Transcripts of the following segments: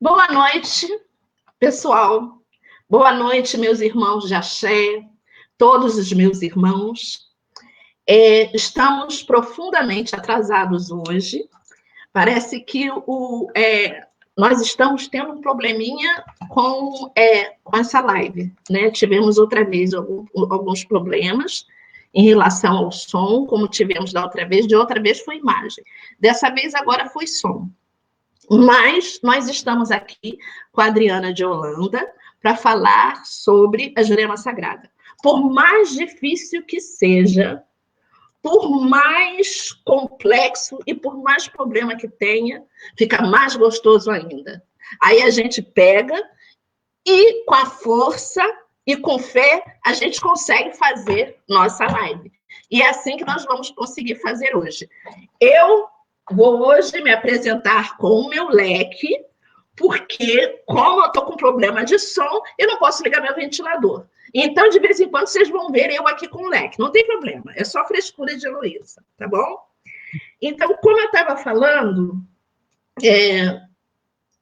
Boa noite, pessoal. Boa noite, meus irmãos de axé, todos os meus irmãos. Estamos profundamente atrasados hoje. Parece que nós estamos tendo um probleminha com essa live, né? Tivemos outra vez alguns problemas em relação ao som, como tivemos da outra vez. De outra vez foi imagem. Dessa vez, agora foi som. Mas nós estamos aqui com a Adriana de Holanda para falar sobre a Jurema Sagrada. Por mais difícil que seja, por mais complexo e por mais problema que tenha, fica mais gostoso ainda. Aí a gente pega e, com a força e com fé, a gente consegue fazer nossa live. E é assim que nós vamos conseguir fazer hoje. Eu vou hoje me apresentar com o meu leque, porque, como eu estou com problema de som, eu não posso ligar meu ventilador. Então, de vez em quando, vocês vão ver eu aqui com o leque. Não tem problema, é só frescura de Heloísa, tá bom? Então, como eu estava falando,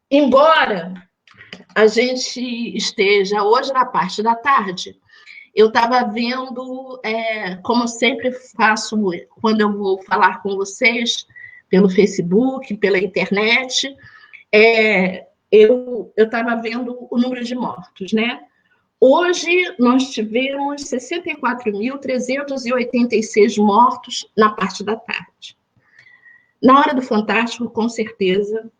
embora a gente esteja hoje na parte da tarde, eu estava vendo, como sempre faço quando eu vou falar com vocês, pelo Facebook, pela internet, eu estava vendo o número de mortos, né? Hoje, nós tivemos 64.386 mortos na parte da tarde. Na hora do Fantástico, com certeza,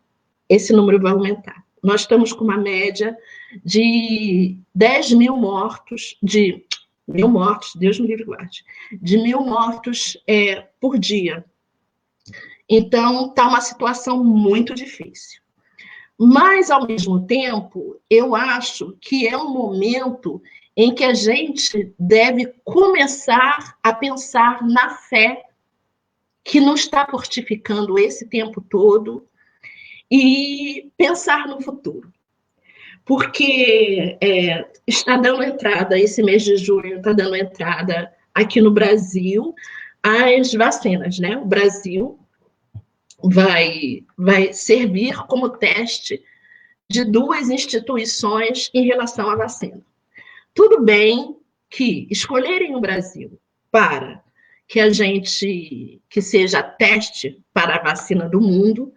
esse número vai aumentar. Nós estamos com uma média de 10 mil mortos, Deus me livre e guarde, de 1.000 mortos por dia. Então, está uma situação muito difícil. Mas, ao mesmo tempo, eu acho que é um momento em que a gente deve começar a pensar na fé que nos está fortificando esse tempo todo e pensar no futuro. Porque está dando entrada, esse mês de junho está dando entrada aqui no Brasil as vacinas, né? O Brasil vai servir como teste de 2 instituições em relação à vacina. Tudo bem que escolherem o Brasil para que seja teste para a vacina do mundo,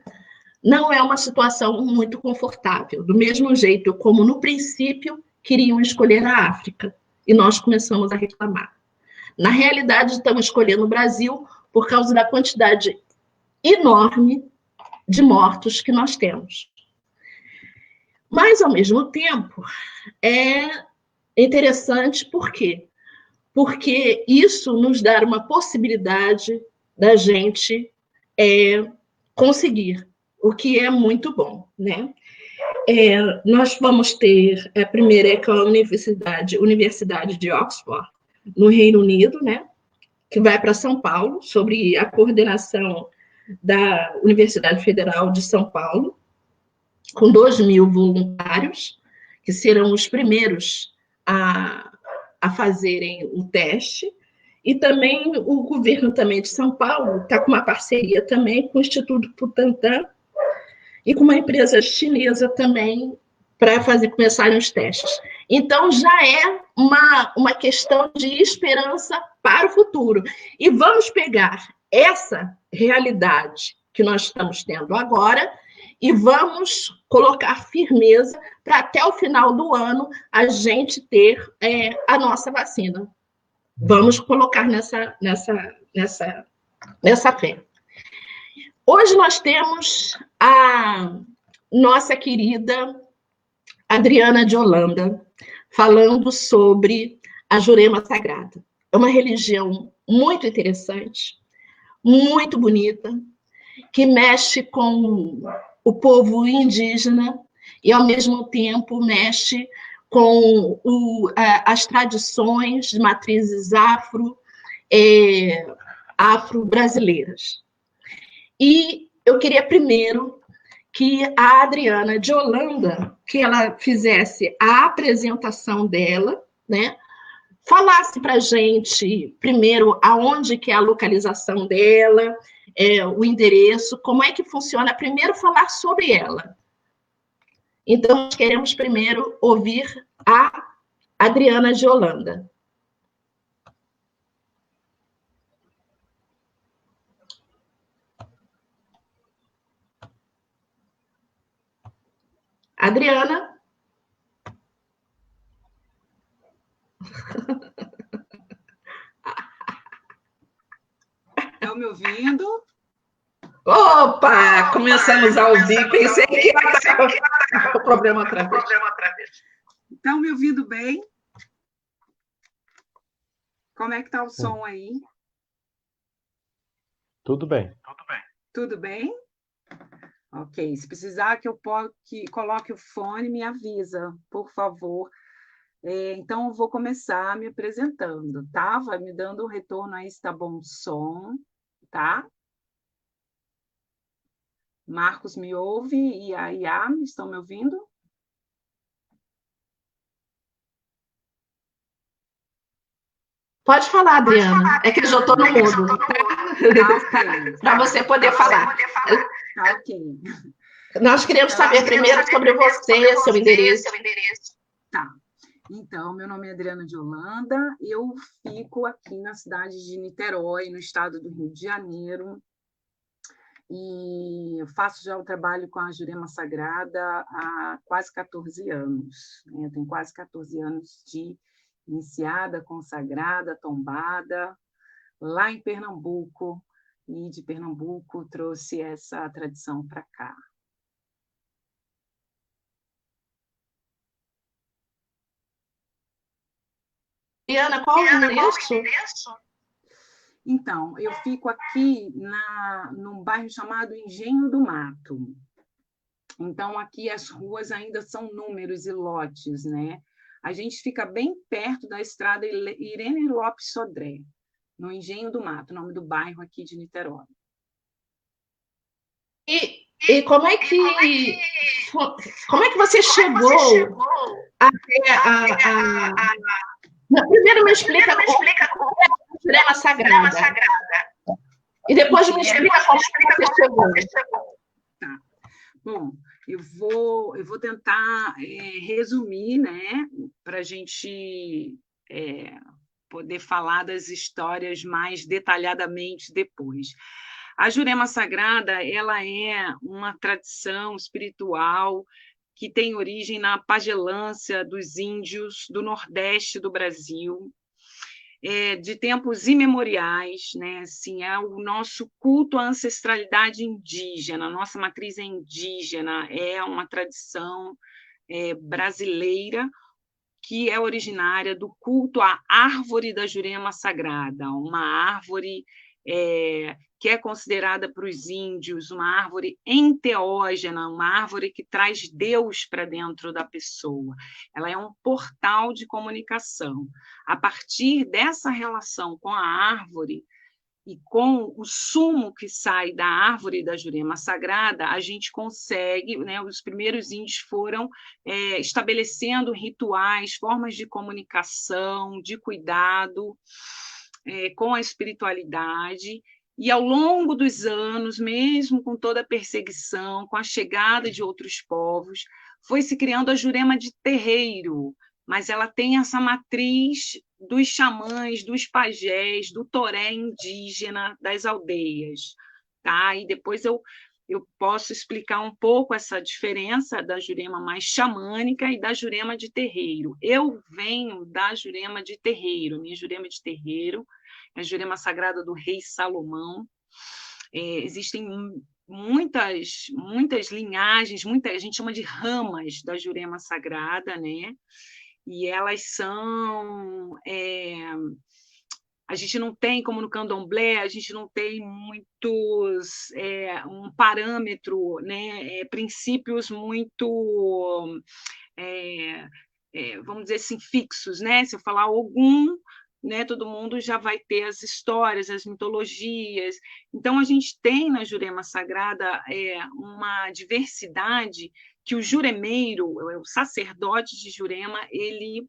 não é uma situação muito confortável. Do mesmo jeito como, no princípio, queriam escolher a África, e nós começamos a reclamar. Na realidade, estamos escolhendo o Brasil por causa da quantidade enorme de mortos que nós temos. Mas, ao mesmo tempo, é interessante, por quê? Porque isso nos dá uma possibilidade da gente conseguir, o que é muito bom, né? Nós vamos ter, a primeira é com a Universidade de Oxford, no Reino Unido, né? Que vai para São Paulo, sobre a coordenação da Universidade Federal de São Paulo, com 2.000 voluntários, que serão os primeiros a fazerem o teste. E também o governo também de São Paulo está com uma parceria também com o Instituto Butantan e com uma empresa chinesa também para começarem os testes. Então, já é uma questão de esperança para o futuro. E vamos pegar essa realidade que nós estamos tendo agora e vamos colocar firmeza para até o final do ano a gente ter a nossa vacina. Vamos colocar nessa fé. Hoje nós temos a nossa querida Adriana de Holanda falando sobre a Jurema Sagrada. É uma religião muito interessante, muito bonita, que mexe com o povo indígena e, ao mesmo tempo, mexe com as tradições de matrizes afro-brasileiras. E eu queria primeiro que a Adriana de Holanda, que ela fizesse a apresentação dela, né? Falasse para a gente, primeiro, aonde que é a localização dela, o endereço, como é que funciona. Primeiro, falar sobre ela. Então, nós queremos primeiro ouvir a Adriana de Holanda. Adriana? Estão me ouvindo? Opa! Começamos a ouvir. Pensei que ia o problema outra vez. Estão me ouvindo bem? Como é que está o som aí? Tudo bem. Tudo bem? Ok. Se precisar que eu coloque o fone, me avisa, por favor. Então, eu vou começar me apresentando, tá? Vai me dando um retorno aí se está bom o som, tá? Marcos me ouve e a Iá, estão me ouvindo? Pode falar, Adriana. É que eu já estou no mudo. Para você poder falar. Tá, ok. Nós queremos saber primeiro sobre você, seu endereço. Tá. Então, meu nome é Adriana de Holanda, eu fico aqui na cidade de Niterói, no estado do Rio de Janeiro, e eu faço já o trabalho com a Jurema Sagrada há quase 14 anos. Eu tenho quase 14 anos de iniciada, consagrada, tombada, lá em Pernambuco, e de Pernambuco trouxe essa tradição para cá. Adriana, qual o endereço? Então, eu fico aqui num bairro chamado Engenho do Mato. Então, aqui as ruas ainda são números e lotes, né? A gente fica bem perto da estrada Irene Lopes Sodré, no Engenho do Mato, nome do bairro aqui de Niterói. E como é que você chegou até Primeiro me explica como é a Jurema Sagrada. E depois me explica como você chegou. Tá. Bom, eu vou tentar resumir, né, para a gente poder falar das histórias mais detalhadamente depois. A Jurema Sagrada, ela é uma tradição espiritual que tem origem na pagelância dos índios do Nordeste do Brasil, de tempos imemoriais, né? Assim, é o nosso culto à ancestralidade indígena, a nossa matriz é indígena, é uma tradição brasileira que é originária do culto à árvore da Jurema Sagrada, uma árvore que é considerada para os índios uma árvore enteógena, uma árvore que traz Deus para dentro da pessoa. Ela é um portal de comunicação. A partir dessa relação com a árvore e com o sumo que sai da árvore da Jurema Sagrada, a gente consegue, né, os primeiros índios foram estabelecendo rituais, formas de comunicação, de cuidado com a espiritualidade, e ao longo dos anos, mesmo com toda a perseguição, com a chegada de outros povos, foi se criando a Jurema de terreiro, mas ela tem essa matriz dos xamãs, dos pajés, do toré indígena das aldeias. Tá? E depois eu posso explicar um pouco essa diferença da Jurema mais xamânica e da Jurema de terreiro. Eu venho da Jurema de terreiro, minha Jurema de terreiro, a Jurema Sagrada do Rei Salomão. Existem muitas linhagens, a gente chama de ramas da Jurema Sagrada, né? E elas são... a gente não tem, como no candomblé, a gente não tem muitos... um parâmetro, né? Princípios muito... vamos dizer assim, fixos, né? Se eu falar algum, né, todo mundo já vai ter as histórias, as mitologias. Então, a gente tem na Jurema Sagrada uma diversidade que o juremeiro, o sacerdote de Jurema, ele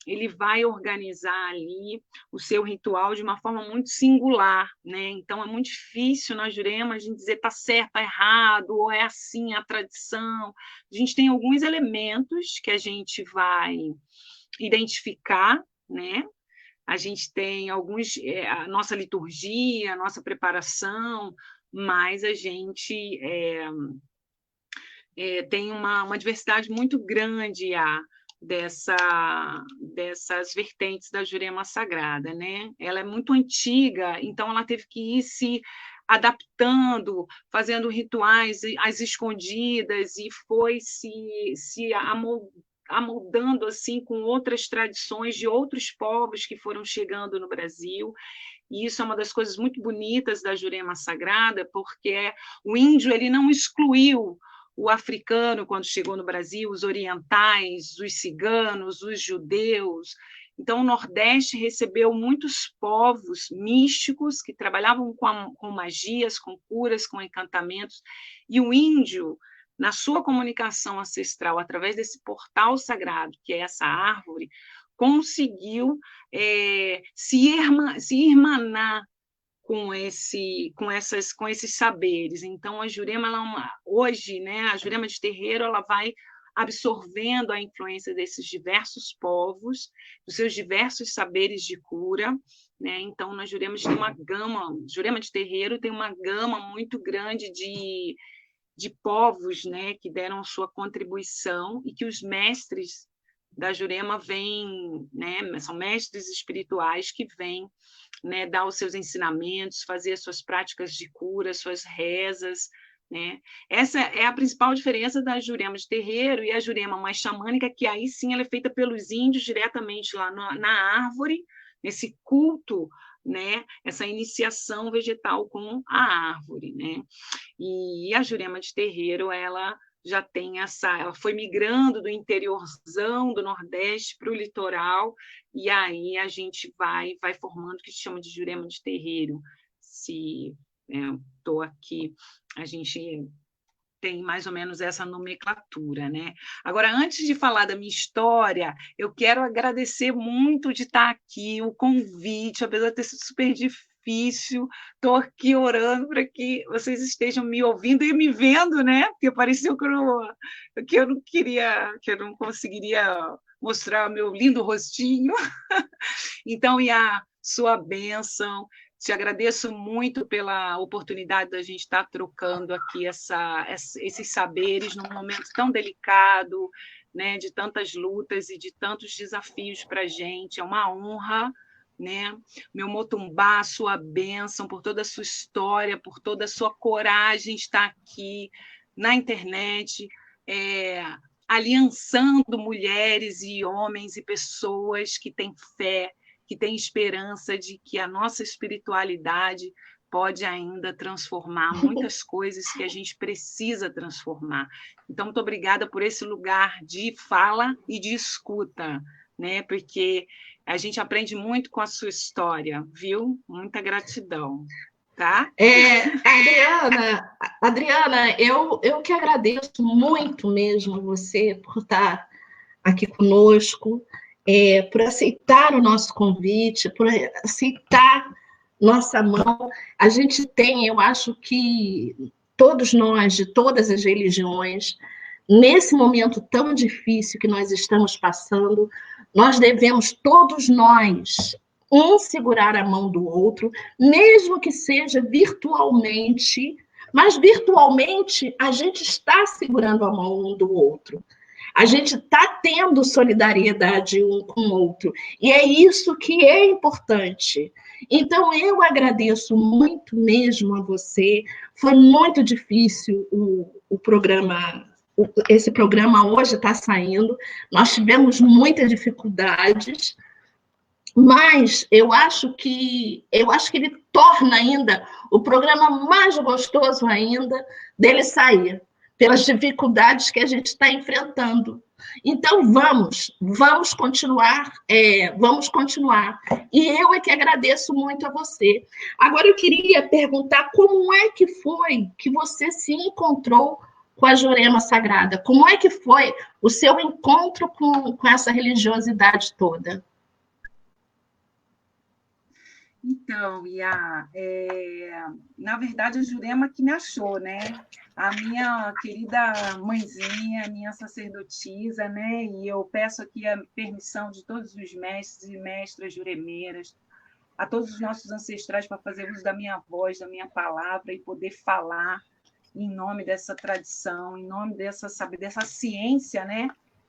ele vai organizar ali o seu ritual de uma forma muito singular, né? Então, é muito difícil na Jurema a gente dizer está certo, está errado, ou é assim a tradição. A gente tem alguns elementos que a gente vai identificar, né? A gente tem alguns, a nossa liturgia, a nossa preparação, mas a gente tem uma diversidade muito grande dessas vertentes da Jurema Sagrada, né? Ela é muito antiga, então ela teve que ir se adaptando, fazendo rituais às escondidas, e foi se amoldando assim com outras tradições de outros povos que foram chegando no Brasil. E isso é uma das coisas muito bonitas da Jurema Sagrada, porque o índio ele não excluiu o africano quando chegou no Brasil, os orientais, os ciganos, os judeus. Então, o Nordeste recebeu muitos povos místicos que trabalhavam com magias, com curas, com encantamentos, e o índio, na sua comunicação ancestral, através desse portal sagrado, que é essa árvore, conseguiu se irmanar com esses saberes. Então, a Jurema, hoje, né, a Jurema de Terreiro, ela vai absorvendo a influência desses diversos povos, dos seus diversos saberes de cura, né? Então, na Jurema tem uma gama, Jurema de Terreiro tem uma gama muito grande de povos, né, que deram sua contribuição, e que os mestres da Jurema vêm, né, são mestres espirituais que vêm, né, dar os seus ensinamentos, fazer as suas práticas de cura, suas rezas, né? Essa é a principal diferença da Jurema de Terreiro e a Jurema mais xamânica, que aí sim ela é feita pelos índios diretamente lá na árvore, nesse culto, né, essa iniciação vegetal com a árvore, né? E a Jurema de Terreiro, ela já tem ela foi migrando do interiorzão do Nordeste para o litoral, e aí a gente vai formando o que se chama de Jurema de Terreiro. Se estou aqui, a gente tem mais ou menos essa nomenclatura, né? Agora, antes de falar da minha história, eu quero agradecer muito de estar aqui, o convite, apesar de ter sido super difícil, estou aqui orando para que vocês estejam me ouvindo e me vendo, né? Porque pareceu que eu não queria, que eu não conseguiria mostrar meu lindo rostinho. Então, e a sua bênção. Te agradeço muito pela oportunidade da gente estar trocando aqui esses saberes num momento tão delicado, né, de tantas lutas e de tantos desafios para a gente. É uma honra, né? Meu Motumbá, sua bênção, por toda a sua história, por toda a sua coragem de estar aqui na internet, aliançando mulheres e homens e pessoas que têm fé, que tem esperança de que a nossa espiritualidade pode ainda transformar muitas coisas que a gente precisa transformar. Então, muito obrigada por esse lugar de fala e de escuta, né? Porque a gente aprende muito com a sua história, viu? Muita gratidão, tá? Adriana, eu que agradeço muito mesmo você por estar aqui conosco, por aceitar o nosso convite, por aceitar nossa mão. A gente tem, eu acho que todos nós, de todas as religiões, nesse momento tão difícil que nós estamos passando, nós devemos, todos nós, segurar a mão do outro, mesmo que seja virtualmente, mas virtualmente a gente está segurando a mão um do outro. A gente está tendo solidariedade um com o outro. E é isso que é importante. Então, eu agradeço muito mesmo a você. Foi muito difícil o programa. Esse programa hoje está saindo. Nós tivemos muitas dificuldades, mas eu acho que ele torna ainda o programa mais gostoso ainda dele sair, pelas dificuldades que a gente está enfrentando. Então, vamos continuar, vamos continuar. E eu é que agradeço muito a você. Agora, eu queria perguntar como é que foi que você se encontrou com a Jurema Sagrada? Como é que foi o seu encontro com essa religiosidade toda? Então, na verdade, a Jurema que me achou, né? A minha querida mãezinha, minha sacerdotisa, né? E eu peço aqui a permissão de todos os mestres e mestras juremeiras, a todos os nossos ancestrais, para fazer uso da minha voz, da minha palavra e poder falar em nome dessa tradição, em nome dessa ciência, né?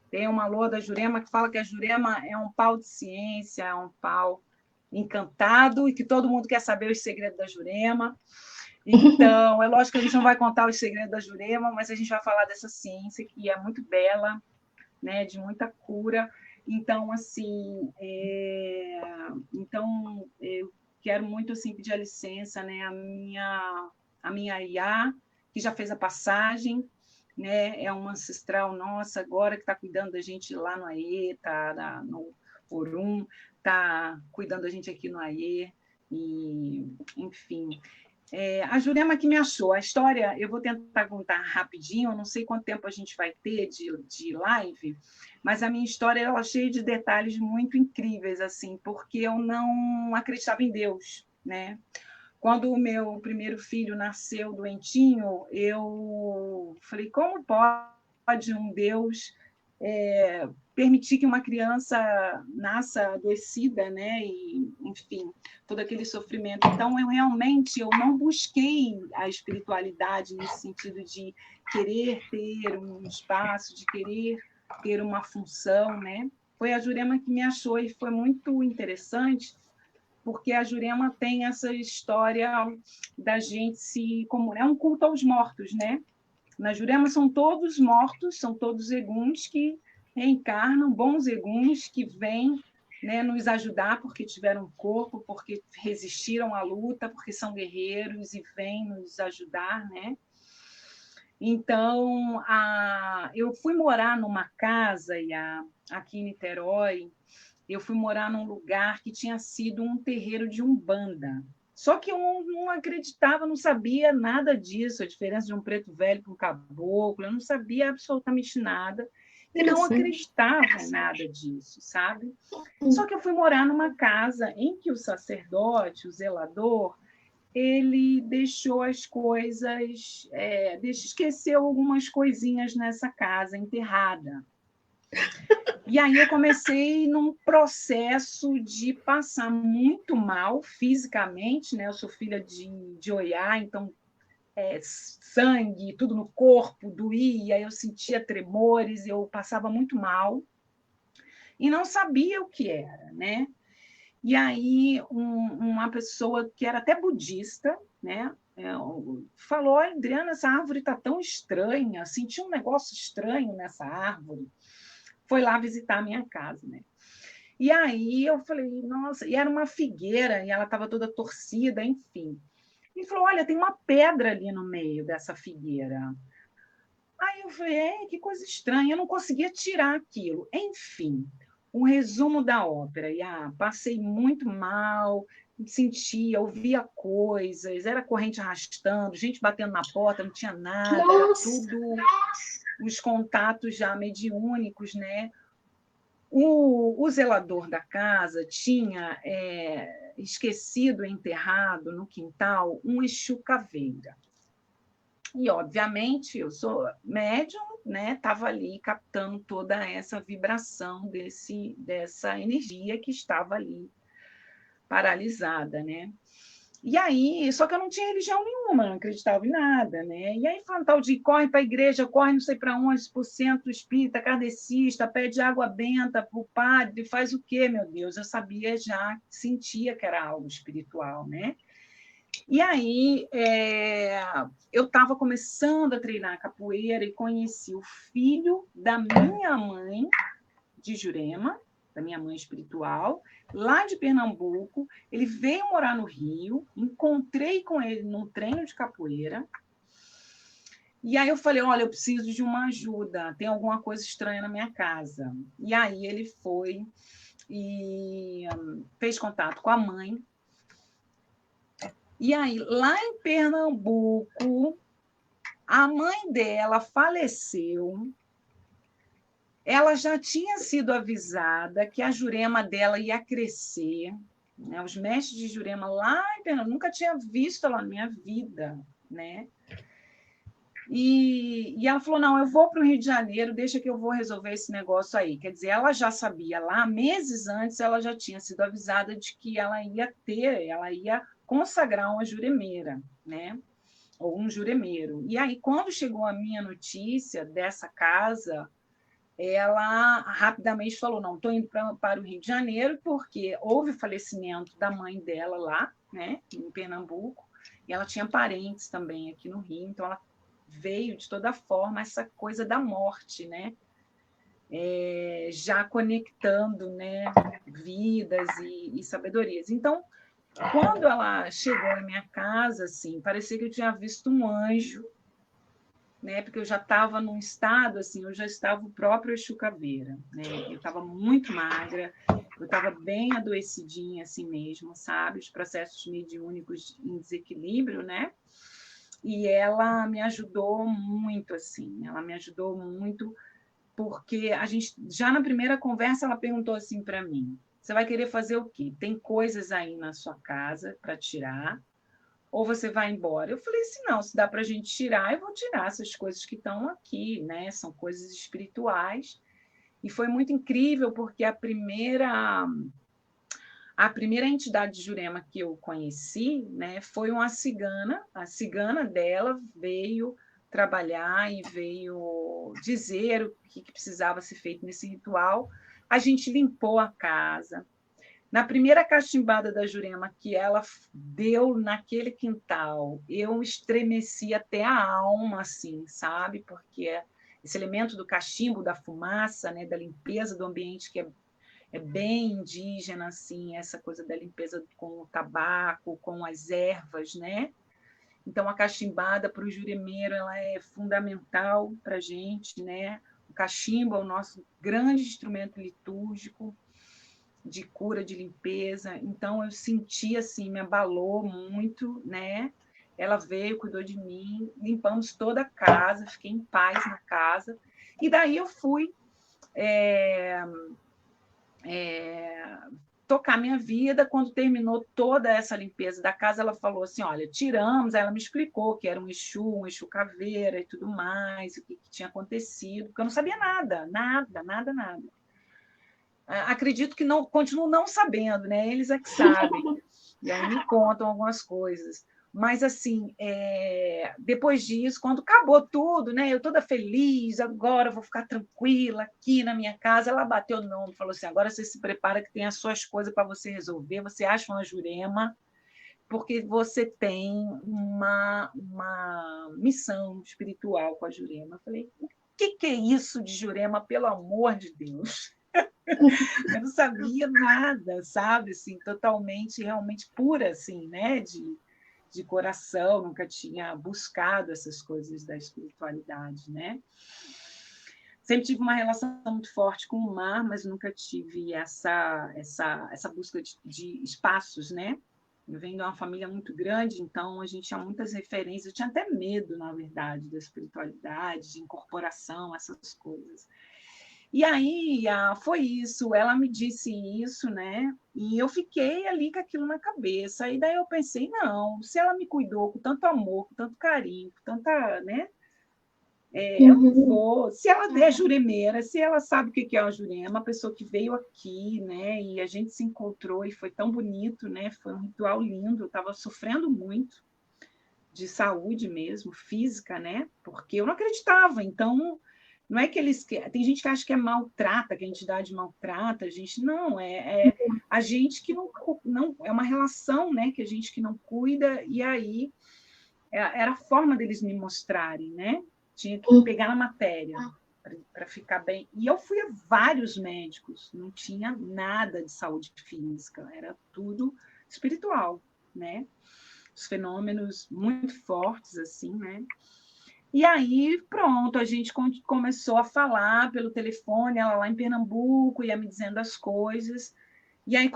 Tem uma loa da Jurema que fala que a Jurema é um pau de ciência, é um pau encantado e que todo mundo quer saber os segredos da Jurema. Então, é lógico que a gente não vai contar os segredos da Jurema, mas a gente vai falar dessa ciência que é muito bela, né, de muita cura. Então, assim, eu quero muito assim pedir a licença, né, a minha Iá, que já fez a passagem, né, é uma ancestral nossa agora que está cuidando da gente lá no Aê, tá no Orum, está cuidando da gente aqui no Aê, e, enfim. A Jurema que me achou. A história, eu vou tentar contar rapidinho, eu não sei quanto tempo a gente vai ter de live, mas a minha história ela é cheia de detalhes muito incríveis, assim, porque eu não acreditava em Deus, né? Quando o meu primeiro filho nasceu doentinho, eu falei, como pode um Deus permitir que uma criança nasça adoecida, né? E, enfim, todo aquele sofrimento. Então, eu não busquei a espiritualidade nesse sentido de querer ter um espaço, de querer ter uma função, né? Foi a Jurema que me achou e foi muito interessante, porque a Jurema tem essa história da gente como é um culto aos mortos, né? Na Jurema são todos mortos, são todos eguns que reencarnam, bons eguns que vêm, né, nos ajudar porque tiveram corpo, porque resistiram à luta, porque são guerreiros e vêm nos ajudar, né? Então, eu fui morar numa casa aqui em Niterói, eu fui morar num lugar que tinha sido um terreiro de Umbanda. Só que eu não acreditava, não sabia nada disso, a diferença de um preto velho para um caboclo, eu não sabia absolutamente nada e não acreditava em nada disso, sabe? Só que eu fui morar numa casa em que o sacerdote, o zelador, ele deixou as coisas, esqueceu algumas coisinhas nessa casa enterrada. E aí eu comecei num processo de passar muito mal fisicamente, né? Eu sou filha de Oiá, então sangue, tudo no corpo, doía, eu sentia tremores, eu passava muito mal e não sabia o que era, né? E aí uma pessoa que era até budista, né? Falou, Adriana, essa árvore está tão estranha, senti um negócio estranho nessa árvore. Foi lá visitar a minha casa, né? E aí eu falei, nossa, e era uma figueira, e ela estava toda torcida, enfim. E falou, olha, tem uma pedra ali no meio dessa figueira. Aí eu falei, que coisa estranha, eu não conseguia tirar aquilo. Enfim, um resumo da ópera. Passei muito mal, sentia, ouvia coisas, era corrente arrastando, gente batendo na porta, não tinha nada, era tudo os contatos já mediúnicos, né? O zelador da casa tinha esquecido, enterrado no quintal, um Exu caveira. E, obviamente, eu sou médium, né? Estava ali captando toda essa vibração dessa energia que estava ali paralisada, né? E aí, só que eu não tinha religião nenhuma, não acreditava em nada, né? E aí, falando tal de corre para a igreja, corre não sei para onde, por cento espírita, kardecista, pede água benta para o padre, faz o quê, meu Deus? Eu sabia já, sentia que era algo espiritual, né? E aí, eu estava começando a treinar capoeira e conheci o filho da minha mãe de Jurema, da minha mãe espiritual, lá de Pernambuco. Ele veio morar no Rio, encontrei com ele num treino de capoeira. E aí eu falei, olha, eu preciso de uma ajuda, tem alguma coisa estranha na minha casa. E aí ele foi e fez contato com a mãe. E aí, lá em Pernambuco, a A mãe dela faleceu, ela já tinha sido avisada que a Jurema dela ia crescer, né? Os mestres de Jurema lá em Pernambuco, nunca tinha visto ela na minha vida, né? E ela falou, não, eu vou para o Rio de Janeiro, deixa que eu vou resolver esse negócio aí. Quer dizer, ela já sabia lá, meses antes, ela já tinha sido avisada de que ela ia consagrar uma juremeira, né? Ou um juremeiro. E aí, quando chegou a minha notícia dessa casa, ela rapidamente falou, não, estou indo para o Rio de Janeiro, porque houve o falecimento da mãe dela lá, né, em Pernambuco, e ela tinha parentes também aqui no Rio, então ela veio de toda forma essa coisa da morte, né? Já conectando, né, vidas e sabedorias. Então, quando ela chegou na minha casa, assim, parecia que eu tinha visto um anjo, né? Porque eu já estava num estado assim, eu já estava o próprio Exu Caveira, né? Eu estava muito magra, eu estava bem adoecidinha assim mesmo, sabe? Os processos mediúnicos em desequilíbrio, né? E ela me ajudou muito, assim, ela me ajudou muito, porque a gente, já na primeira conversa, ela perguntou assim para mim: você vai querer fazer o quê? Tem coisas aí na sua casa para tirar, ou você vai embora? Eu falei assim: não, se dá para a gente tirar, eu vou tirar essas coisas que estão aqui, né? São coisas espirituais. E foi muito incrível, porque a primeira entidade de Jurema que eu conheci, né, foi uma cigana. A cigana dela veio trabalhar e veio dizer o que precisava ser feito nesse ritual. A gente limpou a casa. Na primeira cachimbada da Jurema que ela deu naquele quintal, eu estremeci até a alma, assim, sabe? Porque esse elemento do cachimbo, da fumaça, né, da limpeza do ambiente, que é bem indígena, assim, essa coisa da limpeza com o tabaco, com as ervas, né? Então, a cachimbada para o juremeiro ela é fundamental para a gente, né? O cachimbo é o nosso grande instrumento litúrgico de cura, de limpeza. Então, eu senti, assim, me abalou muito, né? Ela veio, cuidou de mim, limpamos toda a casa, fiquei em paz na casa. E daí eu fui tocar minha vida. Quando terminou toda essa limpeza da casa, ela falou assim: olha, tiramos. Ela me explicou que era um Exu caveira e tudo mais, o que tinha acontecido, porque eu não sabia nada, nada, nada, nada. Acredito que não, continuo não sabendo, né? Eles é que sabem. E aí me contam algumas coisas. Mas, assim, depois disso, quando acabou tudo, né? Eu toda feliz, agora vou ficar tranquila aqui na minha casa. Ela bateu no ombro e falou assim: agora você se prepara que tem as suas coisas para você resolver. Você acha uma Jurema, porque você tem uma missão espiritual com a Jurema. Eu falei: o que é isso de Jurema, pelo amor de Deus? Eu não sabia nada, sabe? Assim, totalmente, realmente pura, assim, né? De coração, nunca tinha buscado essas coisas da espiritualidade, né? Sempre tive uma relação muito forte com o mar, mas nunca tive essa busca de espaços, né? Eu venho de uma família muito grande, então a gente tinha muitas referências. Eu tinha até medo, na verdade, da espiritualidade, de incorporação, essas coisas. E aí foi isso, ela me disse isso, né? E eu fiquei ali com aquilo na cabeça. E daí eu pensei, não, se ela me cuidou com tanto amor, com tanto carinho, com tanta, né? Eu não vou. Se ela é juremeira, se ela sabe o que é uma jurema, uma pessoa que veio aqui, né? E a gente se encontrou e foi tão bonito, né? Foi um ritual lindo. Eu estava sofrendo muito de saúde mesmo, física, né? Porque eu não acreditava. Então, não é que eles. Tem gente que acha que é maltrata, que a entidade maltrata a gente. Não, é a gente que não. É uma relação, né? Que a gente que não cuida, e aí era a forma deles me mostrarem, né? Tinha que pegar na matéria para ficar bem. E eu fui a vários médicos, não tinha nada de saúde física, era tudo espiritual, né? Os fenômenos muito fortes, assim, né? E aí, pronto, a gente começou a falar pelo telefone, ela lá em Pernambuco, ia me dizendo as coisas, e aí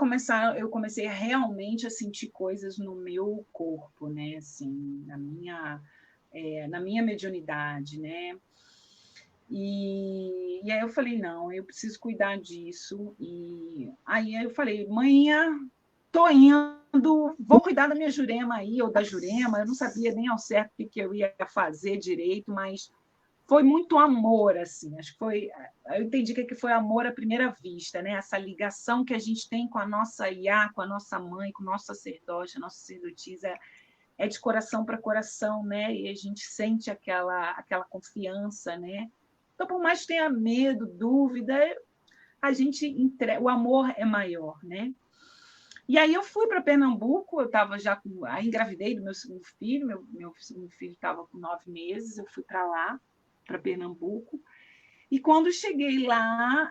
eu comecei realmente a sentir coisas no meu corpo, né? Assim, na minha na minha mediunidade, né? E aí eu falei, não, eu preciso cuidar disso. E aí eu falei, manhã, tô indo, vou cuidar da minha Jurema aí, ou da Jurema. Eu não sabia nem ao certo o que eu ia fazer direito, mas foi muito amor, assim. Acho que foi, eu entendi que foi amor à primeira vista, né? Essa ligação que a gente tem com a nossa Iá, com a nossa mãe, com o nosso sacerdote, a nossa sacerdotisa, é de coração para coração, né? E a gente sente aquela confiança, né? Então, por mais que tenha medo, dúvida, a gente entrega, o amor é maior, né? E aí eu fui para Pernambuco, eu estava já com, aí engravidei do meu segundo filho, meu segundo filho estava com 9 meses, eu fui para lá, para Pernambuco, e quando cheguei lá,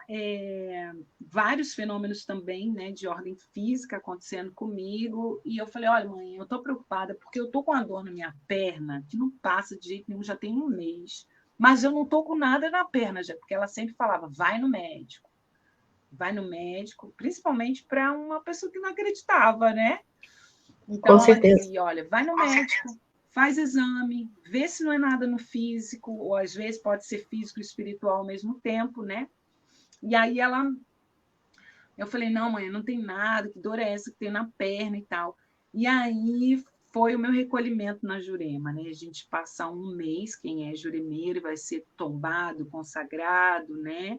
vários fenômenos também, né, de ordem física acontecendo comigo, e eu falei, olha, mãe, eu estou preocupada porque eu estou com uma dor na minha perna que não passa de jeito nenhum, já tem 1 mês, mas eu não estou com nada na perna, já, porque ela sempre falava, vai no médico, principalmente para uma pessoa que não acreditava, né? Então, Com ela certeza. dizia, olha, vai no médico, faz exame, vê se não é nada no físico, ou às vezes pode ser físico e espiritual ao mesmo tempo, né? E aí eu falei, não, mãe, não tem nada, que dor é essa que tem na perna e tal. E aí foi o meu recolhimento na Jurema, né? A gente passa 1 mês, quem é juremeiro vai ser tombado, consagrado, né?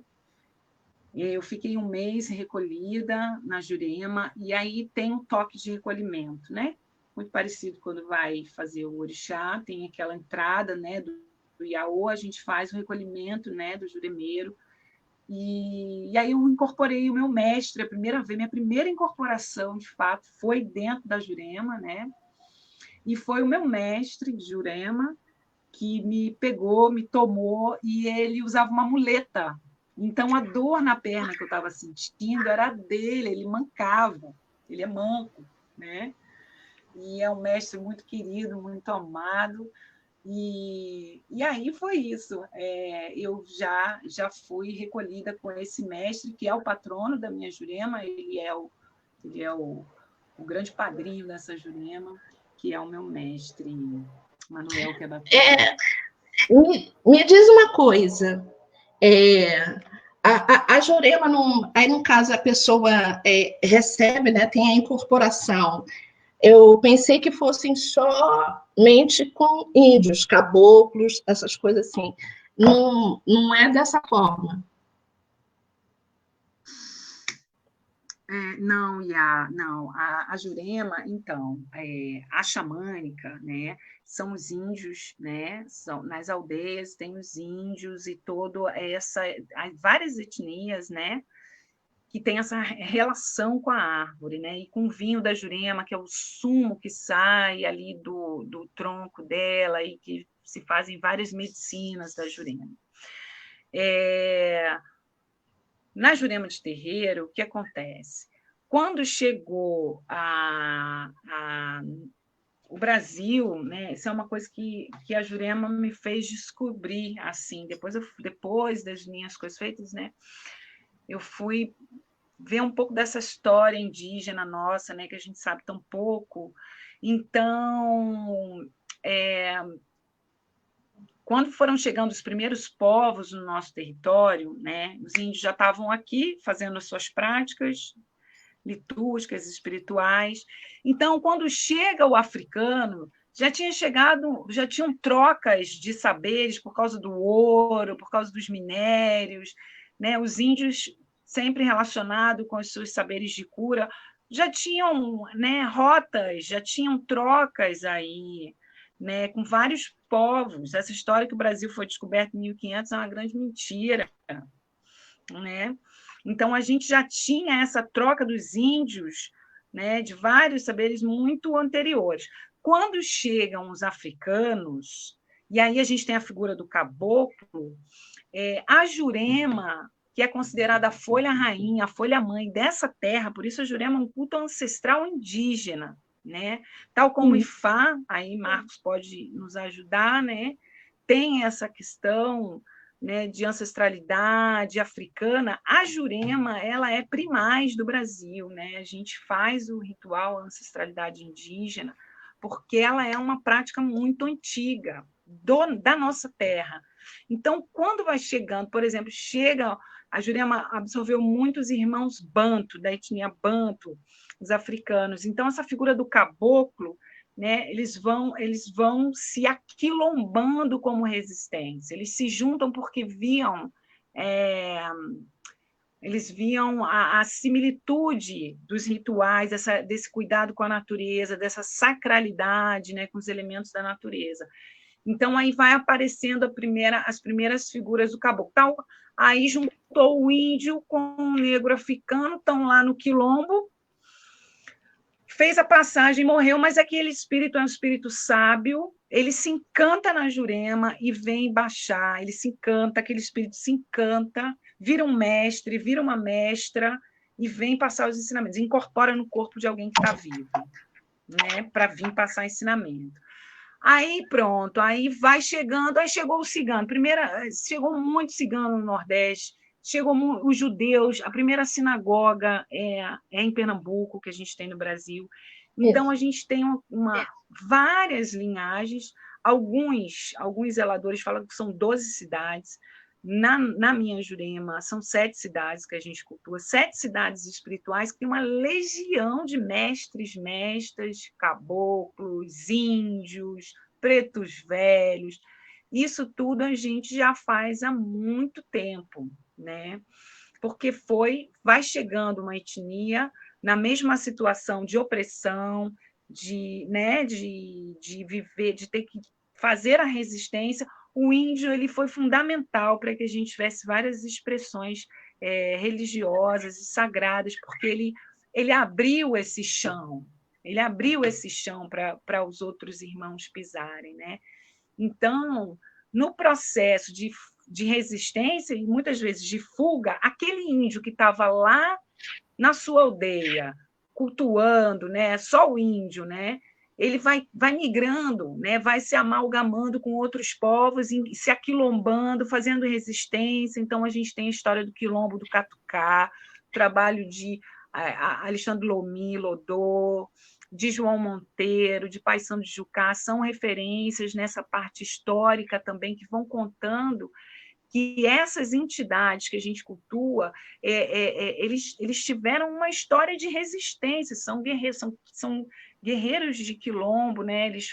Eu fiquei 1 mês recolhida na Jurema, e aí tem um toque de recolhimento, né? Muito parecido quando vai fazer o orixá, tem aquela entrada, né, do Iaô, a gente faz o recolhimento, né, do juremeiro, e aí eu incorporei o meu mestre, a primeira vez, minha primeira incorporação, de fato, foi dentro da Jurema, né? E foi o meu mestre de Jurema que me pegou, me tomou, e ele usava uma muleta. Então, a dor na perna que eu estava sentindo era dele, ele mancava, ele é manco, né? E é um mestre muito querido, muito amado. E aí foi isso. Eu já fui recolhida com esse mestre, que é o patrono da minha Jurema, ele é o grande padrinho dessa Jurema, que é o meu mestre, Manuel Quebatuba. Me diz uma coisa. A Jurema, aí no caso a pessoa recebe, né, tem a incorporação. Eu pensei que fossem somente com índios, caboclos, essas coisas assim. Não, não é dessa forma. Não, não. A Jurema, então, a xamânica, né? São os índios, né? Nas aldeias tem os índios e toda essa, há várias etnias, né? Que tem essa relação com a árvore, né? E com o vinho da Jurema, que é o sumo que sai ali do tronco dela e que se fazem várias medicinas da Jurema. Na Jurema de Terreiro, o que acontece? Quando chegou o Brasil, né, isso é uma coisa que a Jurema me fez descobrir, assim, depois das minhas coisas feitas, né, eu fui ver um pouco dessa história indígena nossa, né, que a gente sabe tão pouco. Então, quando foram chegando os primeiros povos no nosso território, né, os índios já estavam aqui fazendo as suas práticas litúrgicas, espirituais. Então, quando chega o africano, já tinham trocas de saberes por causa do ouro, por causa dos minérios, né? Os índios, sempre relacionados com os seus saberes de cura, já tinham, né, rotas, já tinham trocas aí, né, com vários povos. Essa história que o Brasil foi descoberto em 1500 é uma grande mentira, né? Então, a gente já tinha essa troca dos índios, né, de vários saberes muito anteriores. Quando chegam os africanos, e aí a gente tem a figura do caboclo, a Jurema, que é considerada a folha-rainha, a folha-mãe dessa terra, por isso a Jurema é um culto ancestral indígena, né? Tal como o Ifá, aí Marcos pode nos ajudar, né? Tem essa questão, né, de ancestralidade africana. A Jurema, ela é primaz do Brasil, né? A gente faz o ritual ancestralidade indígena porque ela é uma prática muito antiga, da nossa terra. Então, quando vai chegando, por exemplo, a Jurema absorveu muitos irmãos Banto, da etnia Banto, os africanos. Então, essa figura do caboclo, né, eles vão se aquilombando como resistência. Eles se juntam porque eles viam a similitude dos rituais, desse cuidado com a natureza, dessa sacralidade, né, com os elementos da natureza. Então, aí vai aparecendo as primeiras figuras do caboclo. Então, aí juntou o índio com o negro africano, estão lá no quilombo, fez a passagem, morreu, mas aquele espírito é um espírito sábio, ele se encanta na Jurema e vem baixar, ele se encanta, aquele espírito se encanta, vira um mestre, vira uma mestra e vem passar os ensinamentos, incorpora no corpo de alguém que está vivo, né, para vir passar ensinamento. Aí pronto, aí vai chegando, aí chegou o cigano, chegou muito cigano no Nordeste, chegou os judeus, a primeira sinagoga é em Pernambuco, que a gente tem no Brasil. Então, a gente tem várias linhagens, alguns zeladores falam que são 12 cidades, na minha Jurema, são 7 cidades que a gente cultua, 7 cidades espirituais que tem uma legião de mestres, mestras, caboclos, índios, pretos velhos. Isso tudo a gente já faz há muito tempo, né? Porque vai chegando uma etnia na mesma situação de opressão, né, de viver, de ter que fazer a resistência. O índio ele foi fundamental para que a gente tivesse várias expressões religiosas e sagradas, porque ele abriu esse chão, para os outros irmãos pisarem, né? Então, no processo de resistência e muitas vezes de fuga, aquele índio que estava lá na sua aldeia, cultuando, né, só o índio, né, ele vai migrando, né, vai se amalgamando com outros povos, se aquilombando, fazendo resistência. Então, a gente tem a história do quilombo do Catucá, trabalho de Alexandre Lomi, Lodô, de João Monteiro, de Paissandu de Jucá, são referências nessa parte histórica também, que vão contando que essas entidades que a gente cultua, eles tiveram uma história de resistência, são guerreiros de quilombo, né? Eles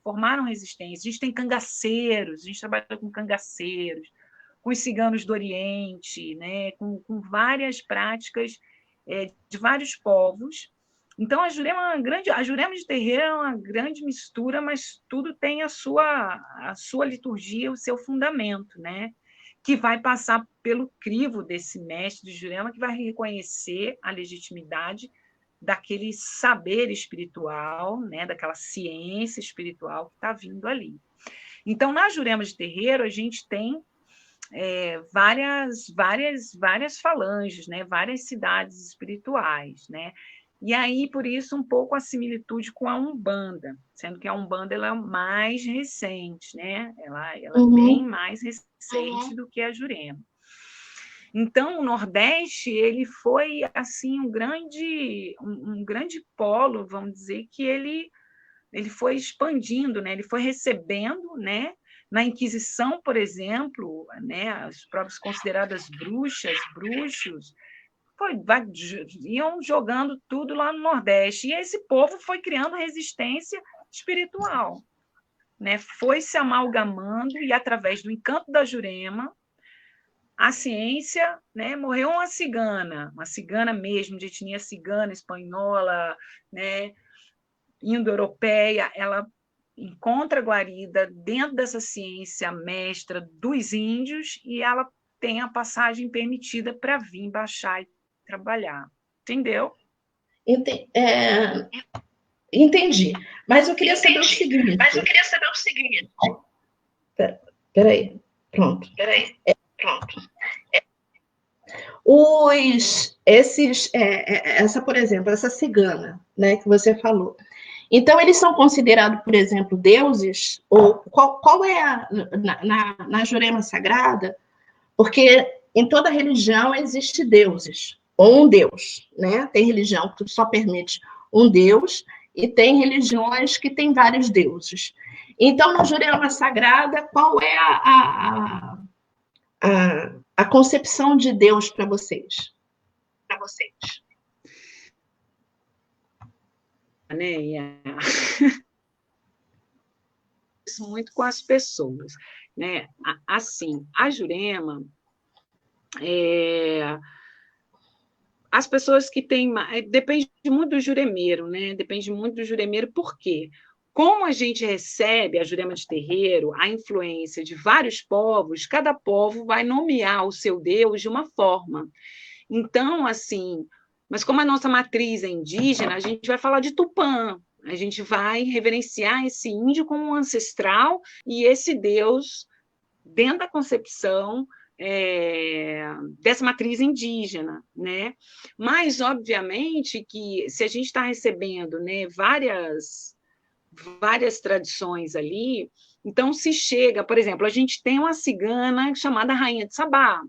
formaram resistência. A gente tem cangaceiros, a gente trabalha com cangaceiros, com os ciganos do Oriente, né? com várias práticas de vários povos. Então, a Jurema de terreiro é uma grande mistura, mas tudo tem a sua liturgia, o seu fundamento, né? Que vai passar pelo crivo desse mestre de Jurema, que vai reconhecer a legitimidade daquele saber espiritual, né? Daquela ciência espiritual que está vindo ali. Então, na Jurema de terreiro, a gente tem várias falanges, né? Várias cidades espirituais, né? E aí, por isso, um pouco a similitude com a Umbanda, sendo que a Umbanda ela é mais recente, né? Ela é bem mais recente do que a Jurema. Então, o Nordeste ele foi assim um grande polo, vamos dizer, que ele foi expandindo, né? Ele foi recebendo, né? Na Inquisição, por exemplo, né? As próprias consideradas bruxas, bruxos, iam jogando tudo lá no Nordeste. E esse povo foi criando resistência espiritual, né? Foi se amalgamando e, através do encanto da Jurema, a ciência, né? Morreu uma cigana mesmo, de etnia cigana, espanhola, né? Indo-europeia, ela encontra guarida dentro dessa ciência mestra dos índios e ela tem a passagem permitida para vir baixar e trabalhar. Entendeu? Entendi. Mas eu queria saber o seguinte. Peraí. Pronto. Por exemplo, essa cigana, né, que você falou. Então, eles são considerados, por exemplo, deuses? Ou qual é na Jurema Sagrada? Porque em toda religião existe deuses, ou um deus, né? Tem religião que só permite um deus, e tem religiões que têm vários deuses. Então, no Jurema Sagrada, qual é a concepção de Deus para vocês? Para vocês. Né? Isso muito com as pessoas, né? Assim, a Jurema, as pessoas que têm, depende muito do juremeiro, né? Depende muito do juremeiro, por quê? Como a gente recebe a Jurema de terreiro, a influência de vários povos, cada povo vai nomear o seu Deus de uma forma. Então, assim, mas como a nossa matriz é indígena, a gente vai falar de Tupã, a gente vai reverenciar esse índio como um ancestral e esse Deus dentro da concepção dessa matriz indígena, né? Mas, obviamente, que se a gente está recebendo, né, várias tradições ali, então se chega, por exemplo, a gente tem uma cigana chamada Rainha de Sabá,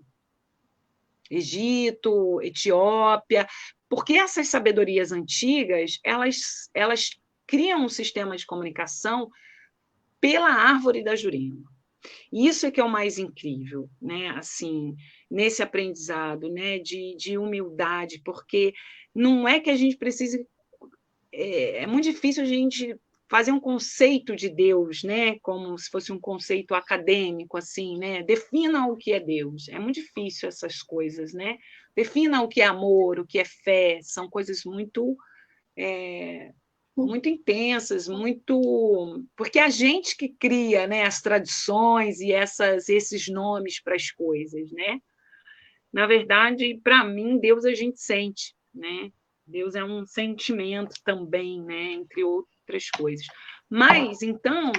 Egito, Etiópia, porque essas sabedorias antigas, elas criam um sistema de comunicação pela árvore da Jurema. Isso é que é o mais incrível, né? Assim, nesse aprendizado, né? De humildade, porque não é que a gente precise. É muito difícil a gente fazer um conceito de Deus, né? Como se fosse um conceito acadêmico, assim, né? Defina o que é Deus. É muito difícil essas coisas, né? Defina o que é amor, o que é fé. São coisas muito muito intensas, muito porque a gente que cria, né, as tradições e esses nomes para as coisas, né? Na verdade, para mim, Deus a gente sente, né? Deus é um sentimento também, né? Entre outras coisas. Mas então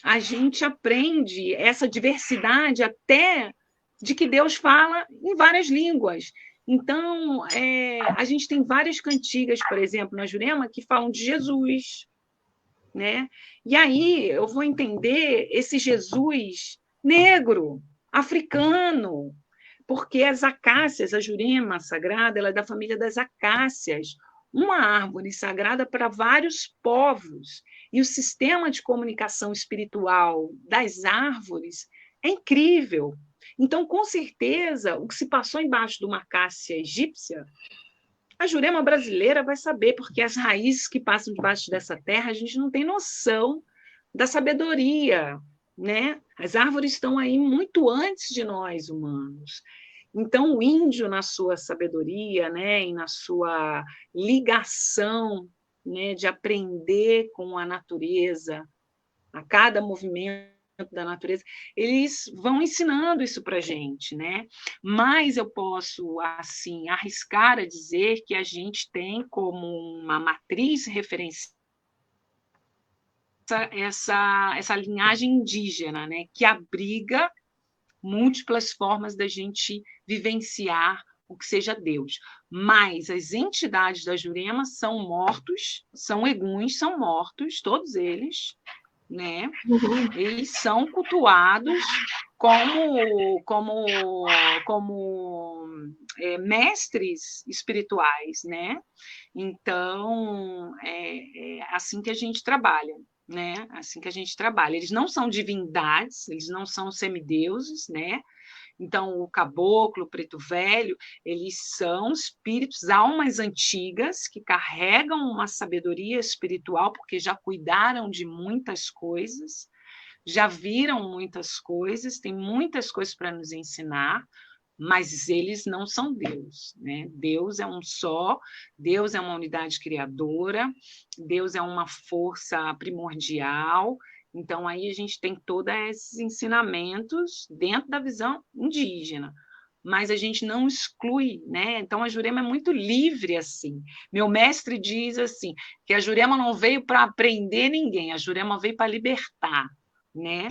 a gente aprende essa diversidade até de que Deus fala em várias línguas. Então, a gente tem várias cantigas, por exemplo, na Jurema, que falam de Jesus, né? E aí eu vou entender esse Jesus negro, africano, porque as acácias, a Jurema sagrada, ela é da família das acácias, uma árvore sagrada para vários povos. E o sistema de comunicação espiritual das árvores é incrível. Então, com certeza, o que se passou embaixo de uma acácia egípcia, a Jurema brasileira vai saber, porque as raízes que passam debaixo dessa terra, a gente não tem noção da sabedoria, né? As árvores estão aí muito antes de nós, humanos. Então, o índio, na sua sabedoria, né, e na sua ligação, né, de aprender com a natureza, a cada movimento da natureza, eles vão ensinando isso para a gente, né? Mas eu posso, assim, arriscar a dizer que a gente tem como uma matriz referencial essa linhagem indígena, né, que abriga múltiplas formas da gente vivenciar o que seja Deus. Mas as entidades da Jurema são mortos, são eguns, são mortos, todos eles, né? Eles são cultuados como mestres espirituais, né? Então, é assim que a gente trabalha, né? Assim que a gente trabalha. Eles não são divindades, eles não são semideuses, né? Então, o caboclo, o preto velho, eles são espíritos, almas antigas que carregam uma sabedoria espiritual, porque já cuidaram de muitas coisas, já viram muitas coisas, têm muitas coisas para nos ensinar, mas eles não são Deus, né? Deus é um só, Deus é uma unidade criadora, Deus é uma força primordial. Então, aí a gente tem todos esses ensinamentos dentro da visão indígena, mas a gente não exclui, né? Então, a Jurema é muito livre, assim. Meu mestre diz, assim, que a Jurema não veio para aprender ninguém, a Jurema veio para libertar, né?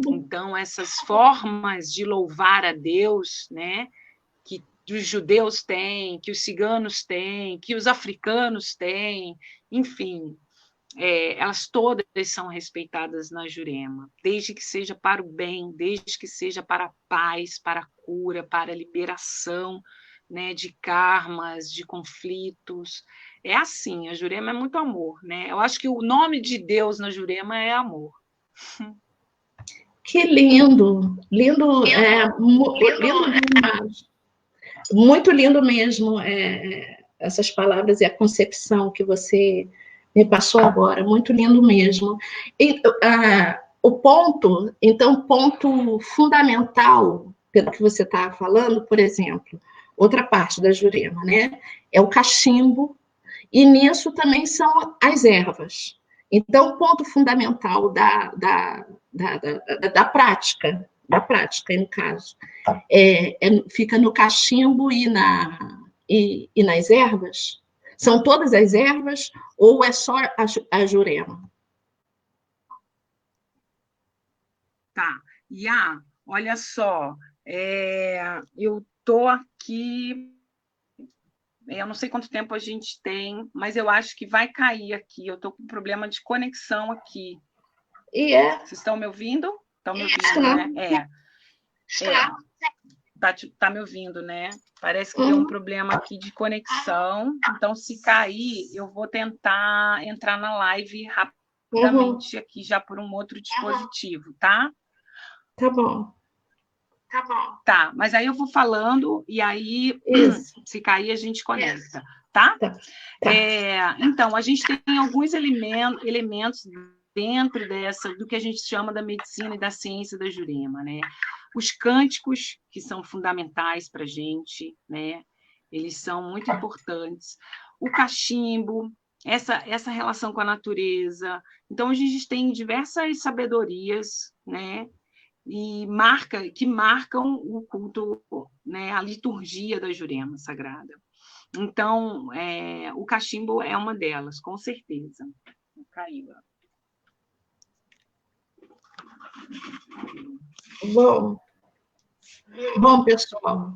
Então, essas formas de louvar a Deus, né? Que os judeus têm, que os ciganos têm, que os africanos têm, enfim, elas todas são respeitadas na Jurema, desde que seja para o bem, desde que seja para a paz, para a cura, para a liberação, né, de karmas, de conflitos. é assim, a Jurema é muito amor, né? Eu acho que o nome de Deus na Jurema é amor. Que lindo, lindo, lindo demais. Muito lindo mesmo, essas palavras e a concepção que você me passou agora, muito lindo mesmo. E, o ponto, então, ponto fundamental, pelo que você está falando, por exemplo, outra parte da Jurema, né? É o cachimbo, e nisso também são as ervas. Então, o ponto fundamental da prática, no caso, fica no cachimbo e nas ervas? São todas as ervas ou é só a Jurema? Tá. Olha só, eu estou aqui, eu não sei quanto tempo a gente tem, mas eu acho que vai cair aqui. Eu estou com problema de conexão aqui. Vocês estão me ouvindo? Estão me ouvindo, né? Tá me ouvindo, né? Parece que deu um problema aqui de conexão. Então, se cair, eu vou tentar entrar na live rapidamente aqui já por um outro dispositivo, tá? Tá bom. Tá, mas aí eu vou falando e aí, se cair, a gente conecta, tá? Então, a gente tem alguns elementos dentro do que a gente chama da medicina e da ciência da Jurema, né? Os cânticos, que são fundamentais para a gente, né? Eles são muito importantes. O cachimbo, essa relação com a natureza. Então, a gente tem diversas sabedorias, né? Que marcam o culto, né? A liturgia da Jurema Sagrada. Então, o cachimbo é uma delas, com certeza. Caiu. Bom, pessoal,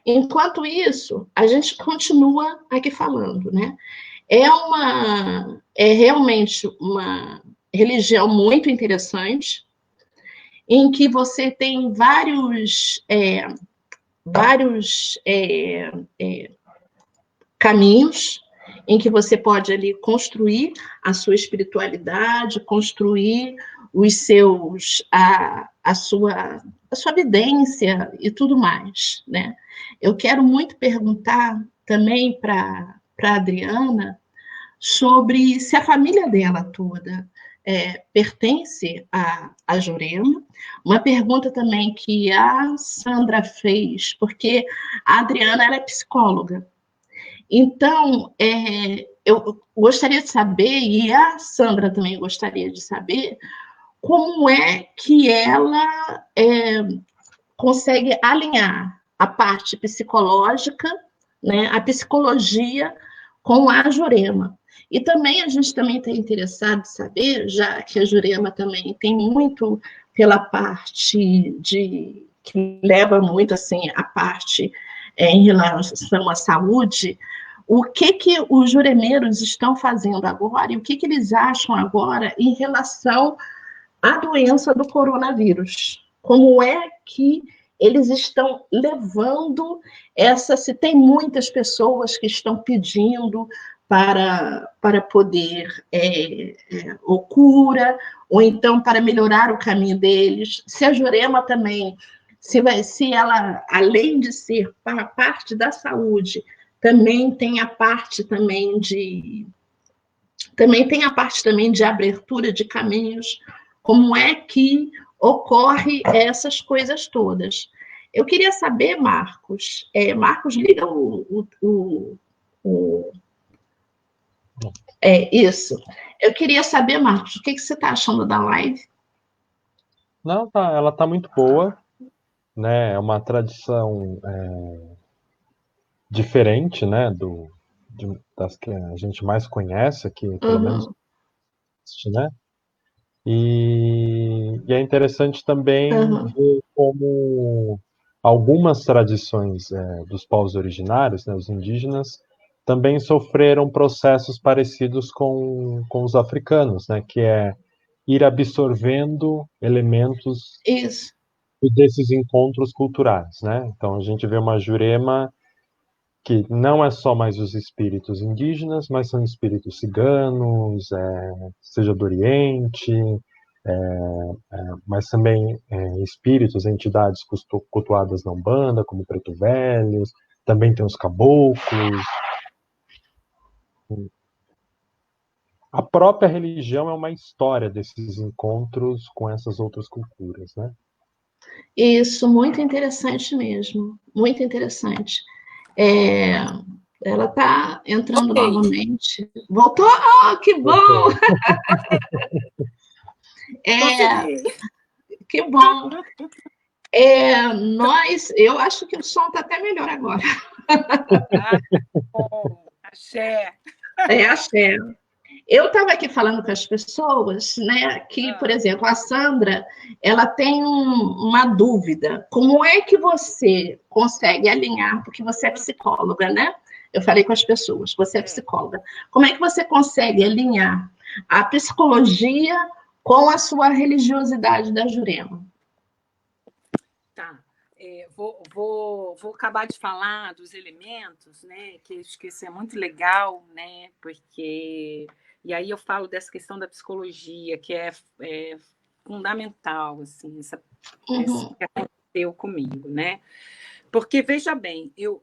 enquanto isso, a gente continua aqui falando, né? É realmente uma religião muito interessante, em que você tem vários caminhos em que você pode ali construir a sua espiritualidade, construir a sua vivência e tudo mais, né? Eu quero muito perguntar também para a Adriana sobre se a família dela toda pertence à Jurema. Uma pergunta também que a Sandra fez, porque a Adriana ela é psicóloga. Então, eu gostaria de saber, e a Sandra também gostaria de saber, como é que ela consegue alinhar a parte psicológica, né, a psicologia com a Jurema. E também a gente também está interessado em saber, já que a Jurema também tem muito pela parte que leva muito assim a parte em relação à saúde, o que os juremeiros estão fazendo agora e o que eles acham agora em relação à doença do coronavírus. Como é que eles estão levando se tem muitas pessoas que estão pedindo para poder ou cura, ou então para melhorar o caminho deles. Se a Jurema também, se ela, além de ser parte da saúde, também tem a parte também de abertura de caminhos, como é que ocorre essas coisas todas. Eu queria saber, Marcos, Marcos, liga isso. Eu queria saber, Marcos, o que você está achando da live? Não, ela está muito boa, né? É uma tradição diferente, né? Das que a gente mais conhece aqui, pelo menos, né? E é interessante também ver como algumas tradições dos povos originários, né, os indígenas, também sofreram processos parecidos com os africanos, né, que é ir absorvendo elementos desses encontros culturais, né? Então a gente vê uma Jurema que não é só mais os espíritos indígenas, mas são espíritos ciganos, seja do Oriente, mas também espíritos, entidades cultuadas na Umbanda, como Preto Velhos, também tem os caboclos. A própria religião é uma história desses encontros com essas outras culturas, né? Isso, muito interessante mesmo, muito interessante. É, ela está entrando novamente. Voltou? Oh, que bom! Consegui. Que bom! Eu acho que o som está até melhor agora. Bom, axé. Axé. Eu estava aqui falando com as pessoas, né, que, por exemplo, a Sandra, ela tem uma dúvida. Como é que você consegue alinhar, porque você é psicóloga, né? Eu falei com as pessoas, você é psicóloga. Como é que você consegue alinhar a psicologia com a sua religiosidade da Jurema? Tá. Vou acabar de falar dos elementos, né? Que isso é muito legal, né? Porque e aí eu falo dessa questão da psicologia, que é fundamental, assim, essa que aconteceu comigo, né? Porque, veja bem, eu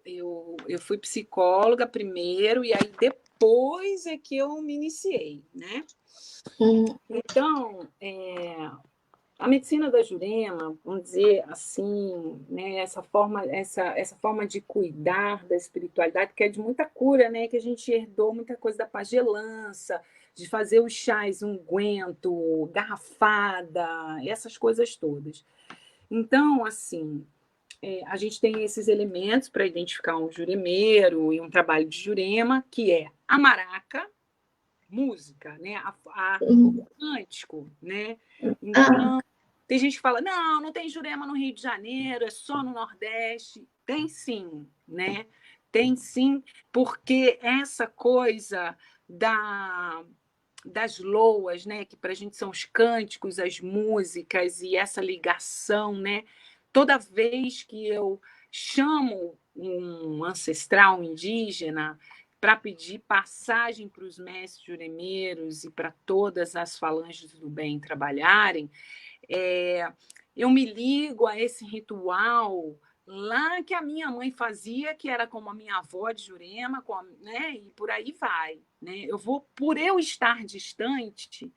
fui psicóloga primeiro, e aí depois é que eu me iniciei, né? Então, a medicina da Jurema, vamos dizer assim, né, essa forma de cuidar da espiritualidade, que é de muita cura, né, que a gente herdou muita coisa da pagelança, de fazer os chás unguento, garrafada, essas coisas todas. Então, assim, a gente tem esses elementos para identificar um juremeiro e um trabalho de Jurema, que é a maraca, música, né? O cântico, né? Então, tem gente que fala, não tem Jurema no Rio de Janeiro, é só no Nordeste. Tem sim, né? Tem sim, porque essa coisa das loas, né? Que para a gente são os cânticos, as músicas e essa ligação, né? Toda vez que eu chamo um ancestral indígena para pedir passagem para os mestres juremeiros e para todas as falanges do bem trabalharem, eu me ligo a esse ritual lá que a minha mãe fazia, que era como a minha avó de Jurema, né? E por aí vai. Né? Por eu estar distante,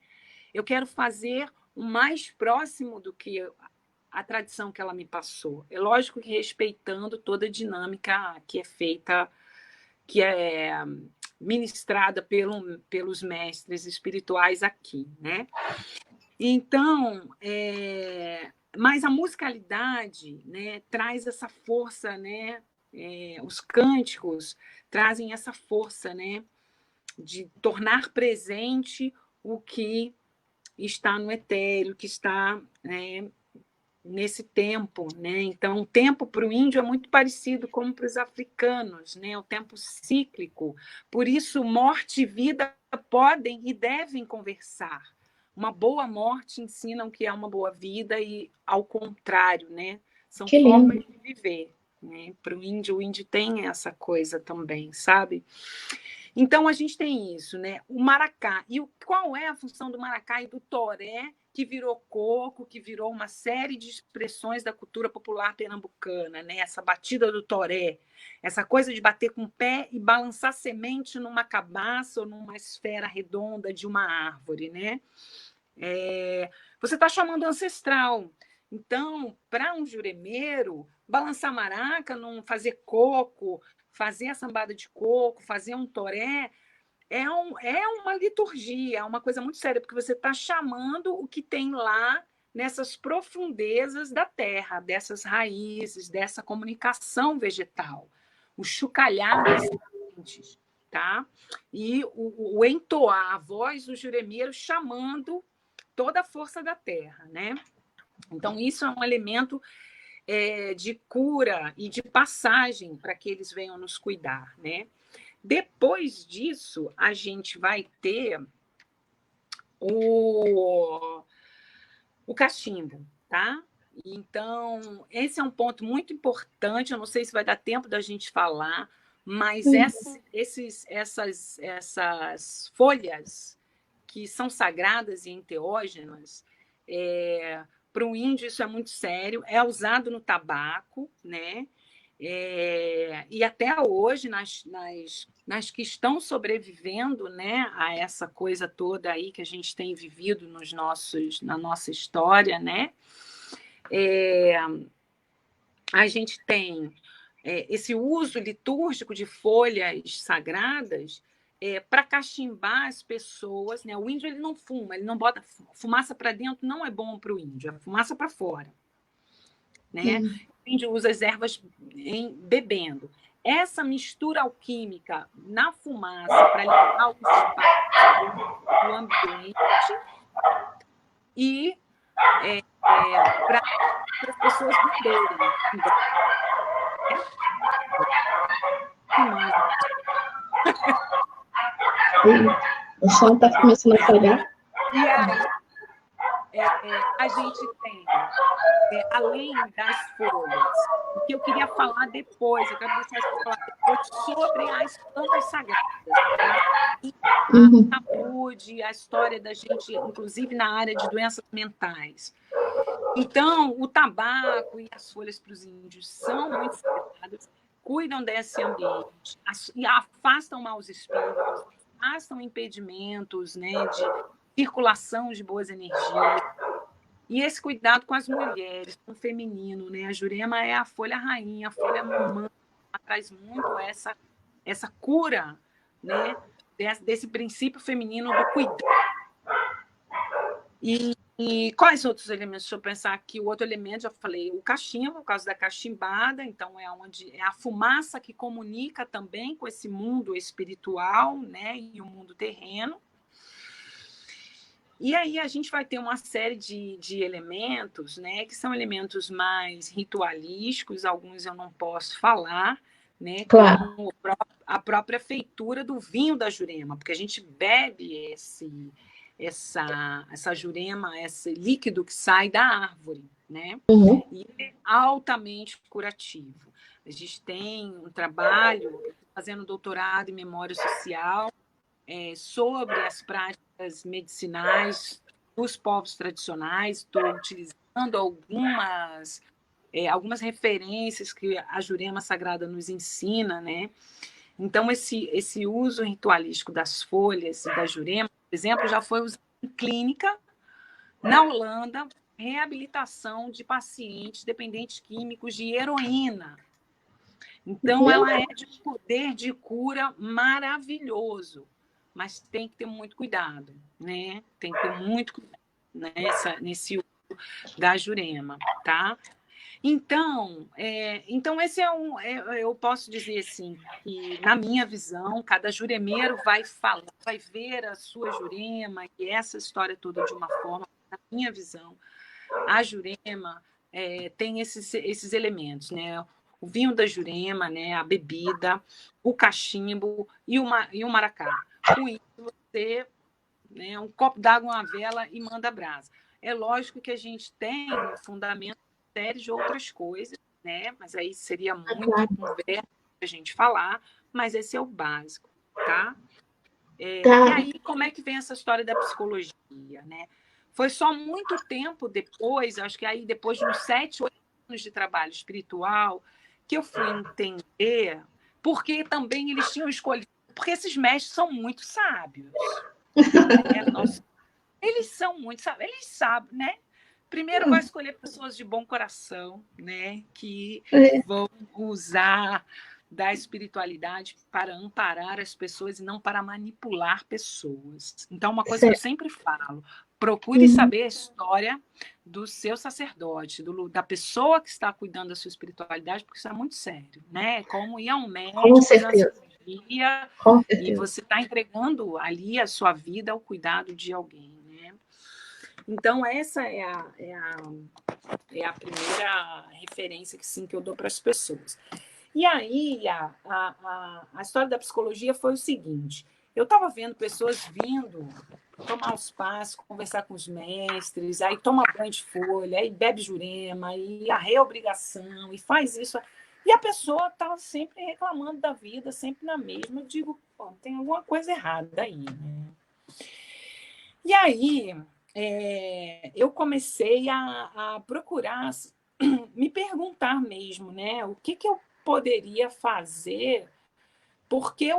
eu quero fazer o mais próximo do que a tradição que ela me passou. É lógico que respeitando toda a dinâmica que é feita, que é ministrada pelos mestres espirituais aqui, né? Então, mas a musicalidade, né, traz essa força, né? Os cânticos trazem essa força, né, de tornar presente o que está no etéreo, que está, né, nesse tempo, né? Então, o tempo para o índio é muito parecido como para os africanos, né? O tempo cíclico. Por isso, morte e vida podem e devem conversar. Uma boa morte ensina o que é uma boa vida e, ao contrário, né? São formas de viver. Né? Para o índio tem essa coisa também, sabe? Então, a gente tem isso, né? O maracá. E qual é a função do maracá e do toré, que virou coco, que virou uma série de expressões da cultura popular pernambucana, né? Essa batida do toré, essa coisa de bater com o pé e balançar semente numa cabaça ou numa esfera redonda de uma árvore, né? Você está chamando ancestral. Então, para um juremeiro, balançar maraca, não fazer coco, fazer a sambada de coco, fazer um toré, é uma liturgia, é uma coisa muito séria, porque você está chamando o que tem lá nessas profundezas da terra, dessas raízes, dessa comunicação vegetal, o chocalhar das sementes, tá? E o entoar a voz do juremeiro chamando toda a força da terra, né? Então, isso é um elemento de cura e de passagem para que eles venham nos cuidar, né? Depois disso, a gente vai ter o cachimbo, tá? Então, esse é um ponto muito importante, eu não sei se vai dar tempo da gente falar, mas essas folhas que são sagradas e enteógenas, para o índio isso é muito sério, é usado no tabaco, né? E até hoje, nas que estão sobrevivendo, né, a essa coisa toda aí que a gente tem vivido na nossa história, né? A gente tem esse uso litúrgico de folhas sagradas para cachimbar as pessoas, né? O índio ele não fuma, ele não bota fumaça para dentro, não é bom para o índio, é fumaça para fora, né? O índio usa as ervas bebendo. Essa mistura alquímica na fumaça para limpar o espaço do ambiente e para as pessoas beberem. O som está começando a falhar. E aí, a gente tem, além das folhas, o que eu queria falar depois, eu quero deixar isso falar depois sobre as plantas sagradas, tá? E a saúde, a história da gente, inclusive na área de doenças mentais. Então, o tabaco e as folhas para os índios são muito sagradas, cuidam desse ambiente e afastam maus espíritos, afastam impedimentos, né, de circulação de boas energias. E esse cuidado com as mulheres, com o feminino, né? A Jurema é a folha rainha, a folha mamã, traz muito essa cura, né, desse princípio feminino do cuidado. E quais outros elementos? Deixa eu pensar aqui. O outro elemento, já falei, o cachimbo, por causa da cachimbada, então é a fumaça que comunica também com esse mundo espiritual, né, e o mundo terreno. E aí a gente vai ter uma série de elementos, né, que são elementos mais ritualísticos, alguns eu não posso falar, né, claro, como a própria feitura do vinho da Jurema, porque a gente bebe essa Jurema, esse líquido que sai da árvore, né? E é altamente curativo. A gente tem um trabalho fazendo doutorado em memória social sobre as práticas medicinais dos povos tradicionais. Estou utilizando algumas referências que a Jurema Sagrada nos ensina, né? Então, esse uso ritualístico das folhas e da Jurema, por exemplo, já foi usado em clínica na Holanda, reabilitação de pacientes dependentes químicos de heroína. Então, ela é de um poder de cura maravilhoso, mas tem que ter muito cuidado, né? Tem que ter muito cuidado nesse uso da Jurema, tá? Então, esse eu posso dizer assim, que na minha visão, cada juremeiro vai falar, vai ver a sua Jurema e essa história toda de uma forma, na minha visão, a Jurema tem esses elementos, né? O vinho da Jurema, né? A bebida, o cachimbo e o maracá. Com isso, você, né, um copo d'água, uma vela e manda brasa. É lógico que a gente tem um fundamento série de outras coisas, né? Mas aí seria muita conversa para a gente falar, mas esse é o básico, tá? E aí, como é que vem essa história da psicologia, né? Foi só muito tempo depois, acho que aí depois de uns 7, 8 anos de trabalho espiritual, que eu fui entender porque também eles tinham escolhido, porque esses mestres são muito sábios. Eles são muito sábios, eles sabem, né? Primeiro vai escolher pessoas de bom coração, né, que vão usar da espiritualidade para amparar as pessoas e não para manipular pessoas. Então, uma coisa que eu sempre falo, procure saber a história do seu sacerdote, da pessoa que está cuidando da sua espiritualidade, porque isso é muito sério, né? Como ir a um médico, com certeza. E você está entregando ali a sua vida ao cuidado de alguém, né? Então, essa é a primeira referência que eu dou para as pessoas. E aí, a história da psicologia foi o seguinte: eu estava vendo pessoas vindo tomar os passos, conversar com os mestres, aí toma banho de folha, aí bebe Jurema, aí arreia a obrigação, e faz isso. E a pessoa estava sempre reclamando da vida, sempre na mesma. Eu digo, pô, tem alguma coisa errada aí, né? E aí eu comecei a procurar, me perguntar mesmo, né? O que eu poderia fazer, porque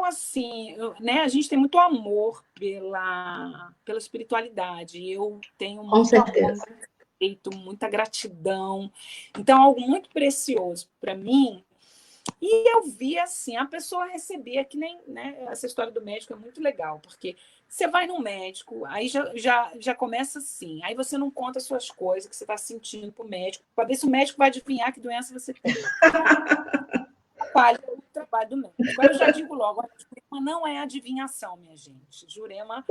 né, a gente tem muito amor pela espiritualidade. Eu tenho Com muito amor, certeza. muito respeito, muita gratidão. Então, algo muito precioso para mim. E eu vi assim, a pessoa recebia que nem, né, essa história do médico é muito legal, porque você vai no médico, aí já começa assim, aí você não conta as suas coisas que você está sentindo para o médico, para ver se o médico vai adivinhar que doença você tem. Falha o trabalho do médico. Aí eu já digo logo, a Jurema não é adivinhação, minha gente. Jurema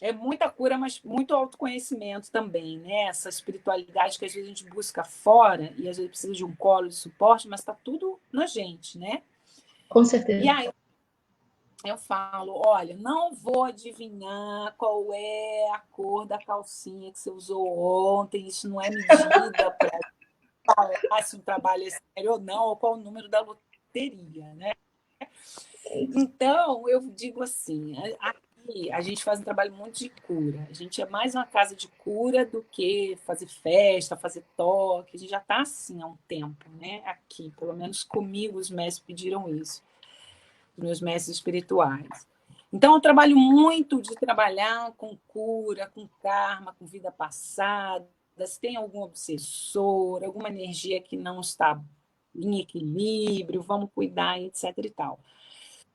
é muita cura, mas muito autoconhecimento também, né? Essa espiritualidade que às vezes a gente busca fora e às vezes precisa de um colo de suporte, mas está tudo na gente, né? Com certeza. E aí eu falo, olha, não vou adivinhar qual é a cor da calcinha que você usou ontem, isso não é medida para falar se um trabalho é sério ou não, ou qual o número da loteria, né? Então, eu digo assim, aqui a gente faz um trabalho muito de cura. A gente é mais uma casa de cura do que fazer festa, fazer toque. A gente já está assim há um tempo, né? Aqui, pelo menos comigo, os mestres pediram isso, os meus mestres espirituais. Então, eu trabalho muito de trabalhar com cura, com karma, com vida passada. Se tem algum obsessor, alguma energia que não está em equilíbrio, vamos cuidar, etc. e tal.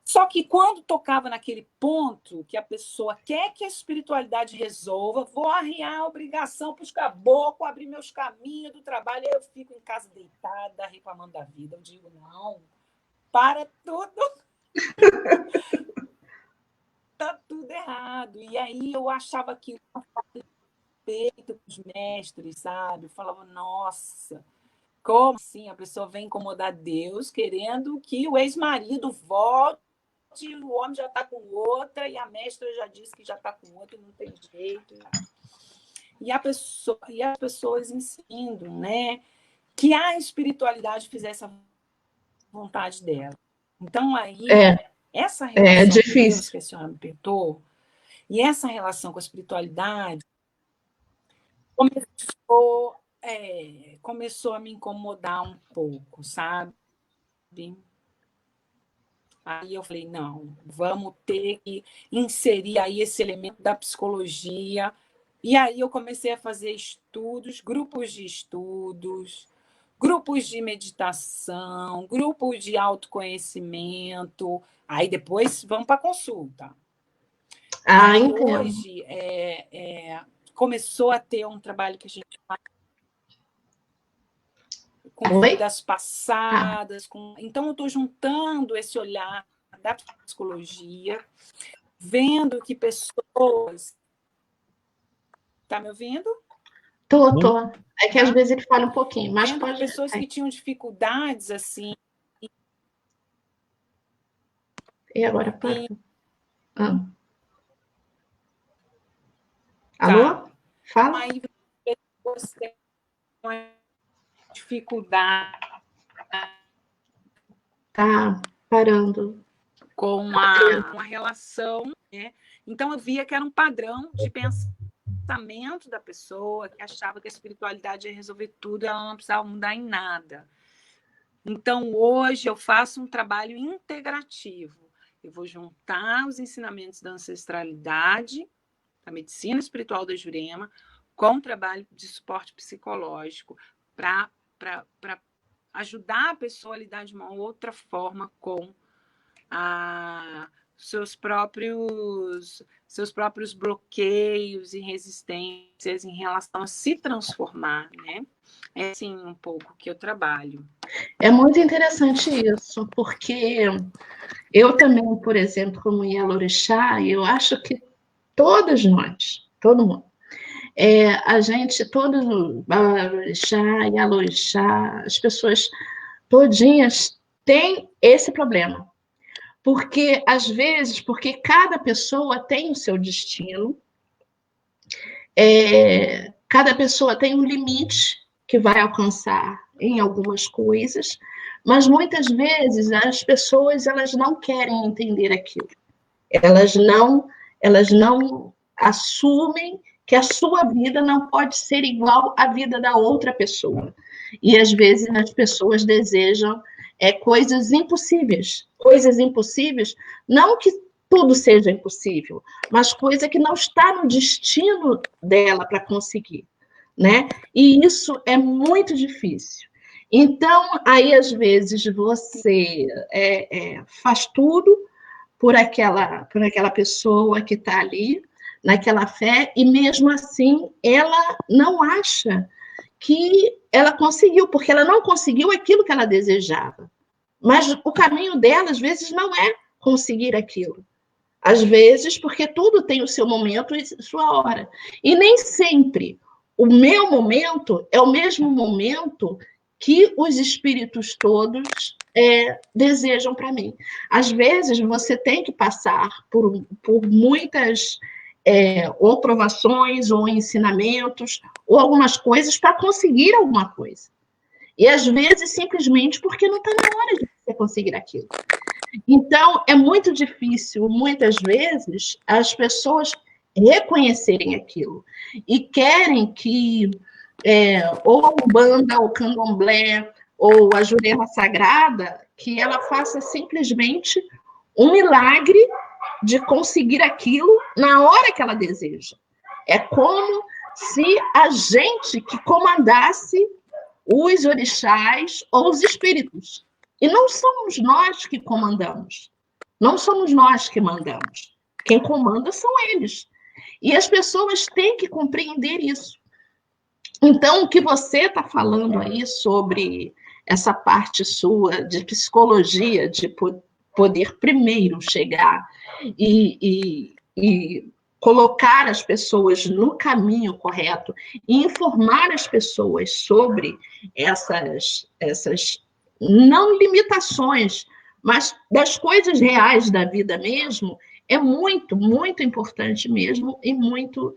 Só que quando tocava naquele ponto que a pessoa quer que a espiritualidade resolva, vou arriar a obrigação para os caboclos, abrir meus caminhos do trabalho, aí eu fico em casa deitada, reclamando da vida. Eu digo, não, para tudo. Está tudo errado. E aí eu achava aquilo feito para os mestres, sabe? Eu falava, nossa, como assim? A pessoa vem incomodar Deus querendo que o ex-marido volte, o homem já está com outra, e a mestra já disse que já está com outra, e não tem jeito. E as pessoas ensinam, né? Que a espiritualidade fizesse a vontade dela. Então, aí, essa relação com Deus que a senhora me perguntou, e essa relação com a espiritualidade começou a me incomodar um pouco, sabe? Aí eu falei, não, vamos ter que inserir aí esse elemento da psicologia. E aí eu comecei a fazer estudos, grupos de estudos, grupos de meditação, grupos de autoconhecimento. Aí depois vamos para a consulta. Aí hoje começou a ter um trabalho que a gente faz com vidas passadas. Então, eu estou juntando esse olhar da psicologia, vendo que pessoas... Está me ouvindo? Tô. É que às vezes ele fala um pouquinho, mas vendo pode... pessoas que tinham dificuldades, assim... E agora, para. Alô? Fala. Aí, pessoas têm uma dificuldade... Tá parando. Com uma relação, né? Então, eu via que era um padrão de pensamento da pessoa, que achava que a espiritualidade ia resolver tudo, ela não precisava mudar em nada. Então, hoje, eu faço um trabalho integrativo. Eu vou juntar os ensinamentos da ancestralidade, da medicina espiritual da Jurema, com o trabalho de suporte psicológico, para ajudar a pessoa a lidar de uma outra forma com seus próprios bloqueios e resistências em relação a se transformar, né? É assim um pouco que eu trabalho. É muito interessante isso, porque eu também, por exemplo, como Yalorixá, eu acho que todos nós, todo mundo, a gente, todos, Yalorixá, Yalorixá, as pessoas todinhas têm esse problema. Porque, às vezes, porque cada pessoa tem o seu destino, cada pessoa tem um limite que vai alcançar em algumas coisas, mas muitas vezes as pessoas elas não querem entender aquilo. Elas não assumem que a sua vida não pode ser igual à vida da outra pessoa. E às vezes as pessoas desejam coisas impossíveis. Coisas impossíveis, não que tudo seja impossível, mas coisa que não está no destino dela para conseguir, né? E isso é muito difícil. Então, aí, às vezes, você faz tudo por aquela pessoa que está ali, naquela fé, e mesmo assim ela não acha que ela conseguiu, porque ela não conseguiu aquilo que ela desejava. Mas o caminho dela, às vezes, não é conseguir aquilo. Às vezes, porque tudo tem o seu momento e sua hora. E nem sempre o meu momento é o mesmo momento que os espíritos todos desejam para mim. Às vezes, você tem que passar por muitas ou provações, ou ensinamentos, ou algumas coisas para conseguir alguma coisa. E às vezes, simplesmente porque não está na hora de você conseguir aquilo. Então, é muito difícil, muitas vezes, as pessoas reconhecerem aquilo. E querem que ou a Umbanda, ou o Candomblé, ou a Jurema Sagrada, que ela faça simplesmente um milagre de conseguir aquilo na hora que ela deseja. É como se a gente que comandasse os orixás ou os espíritos. E não somos nós que comandamos. Não somos nós que mandamos. Quem comanda são eles. E as pessoas têm que compreender isso. Então, o que você está falando aí sobre essa parte sua de psicologia, de poder primeiro chegar e colocar as pessoas no caminho correto e informar as pessoas sobre essas não limitações, mas das coisas reais da vida mesmo, é muito, muito importante mesmo e muito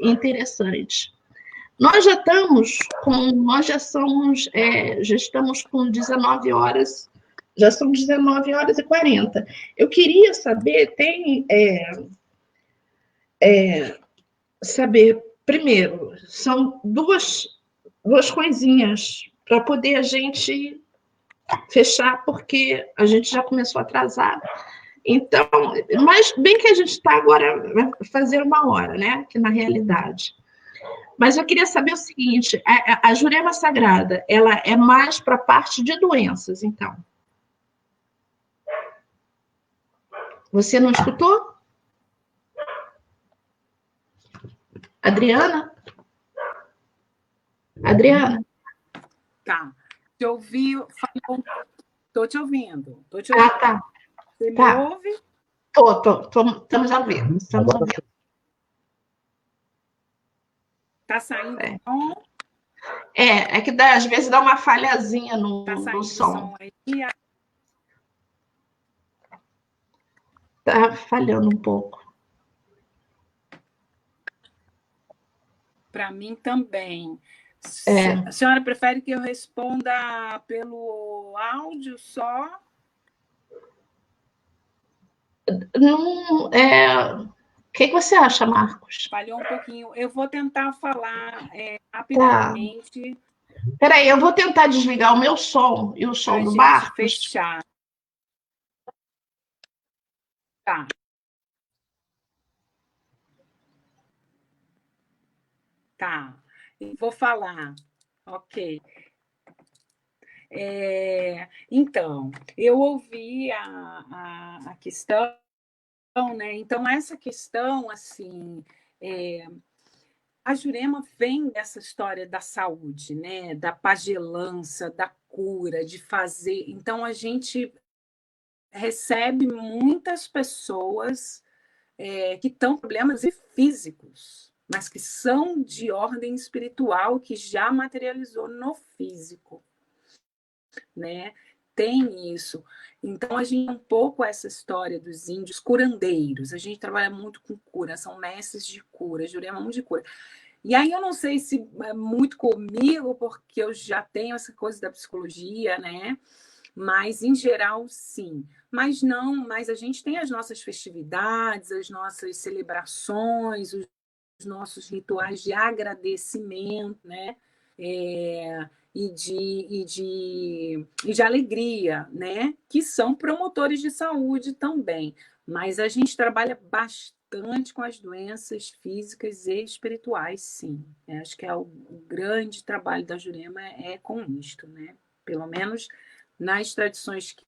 interessante. Nós já estamos com 19 horas, já são 19 horas e 40. Eu queria saber, saber, primeiro, são duas coisinhas para poder a gente fechar, porque a gente já começou atrasado. Então, mas bem que a gente está agora fazer 1 hora, né? Que na realidade. Mas eu queria saber o seguinte: a Jurema Sagrada, ela é mais para a parte de doenças, então. Você não escutou? Adriana? Adriana? Tá. Te ouvi, estou te ouvindo. Ah, tá. Você me tá. ouve? Estamos ouvindo. Estamos ouvindo. Está saindo som? É que às vezes dá uma falhazinha no som. Está falhando um pouco. Para mim também. A senhora prefere que eu responda pelo áudio só? Não, o que você acha, Marcos? Falhou um pouquinho. Eu vou tentar falar rapidamente. Espera aí, eu vou tentar desligar o meu som e o som do Marcos. Fechar. Tá. Tá. Vou falar. Ok. Então, eu ouvi a questão, né? Então, essa questão, assim, a Jurema vem dessa história da saúde, né? Da pagelança, da cura, de fazer. Então, a gente recebe muitas pessoas que estão com problemas físicos, mas que são de ordem espiritual, que já materializou no físico, né? tem isso. Então, a gente tem um pouco essa história dos índios curandeiros. A gente trabalha muito com cura, são mestres de cura, Jurema muito de cura. E aí eu não sei se é muito comigo, porque eu já tenho essa coisa da psicologia, né? Mas, em geral, sim. Mas não, mas a gente tem as nossas festividades, as nossas celebrações, os nossos rituais de agradecimento, né? E de alegria, né? Que são promotores de saúde também. Mas a gente trabalha bastante com as doenças físicas e espirituais, sim. Eu acho que o grande trabalho da Jurema é com isto, né? Pelo menos nas tradições que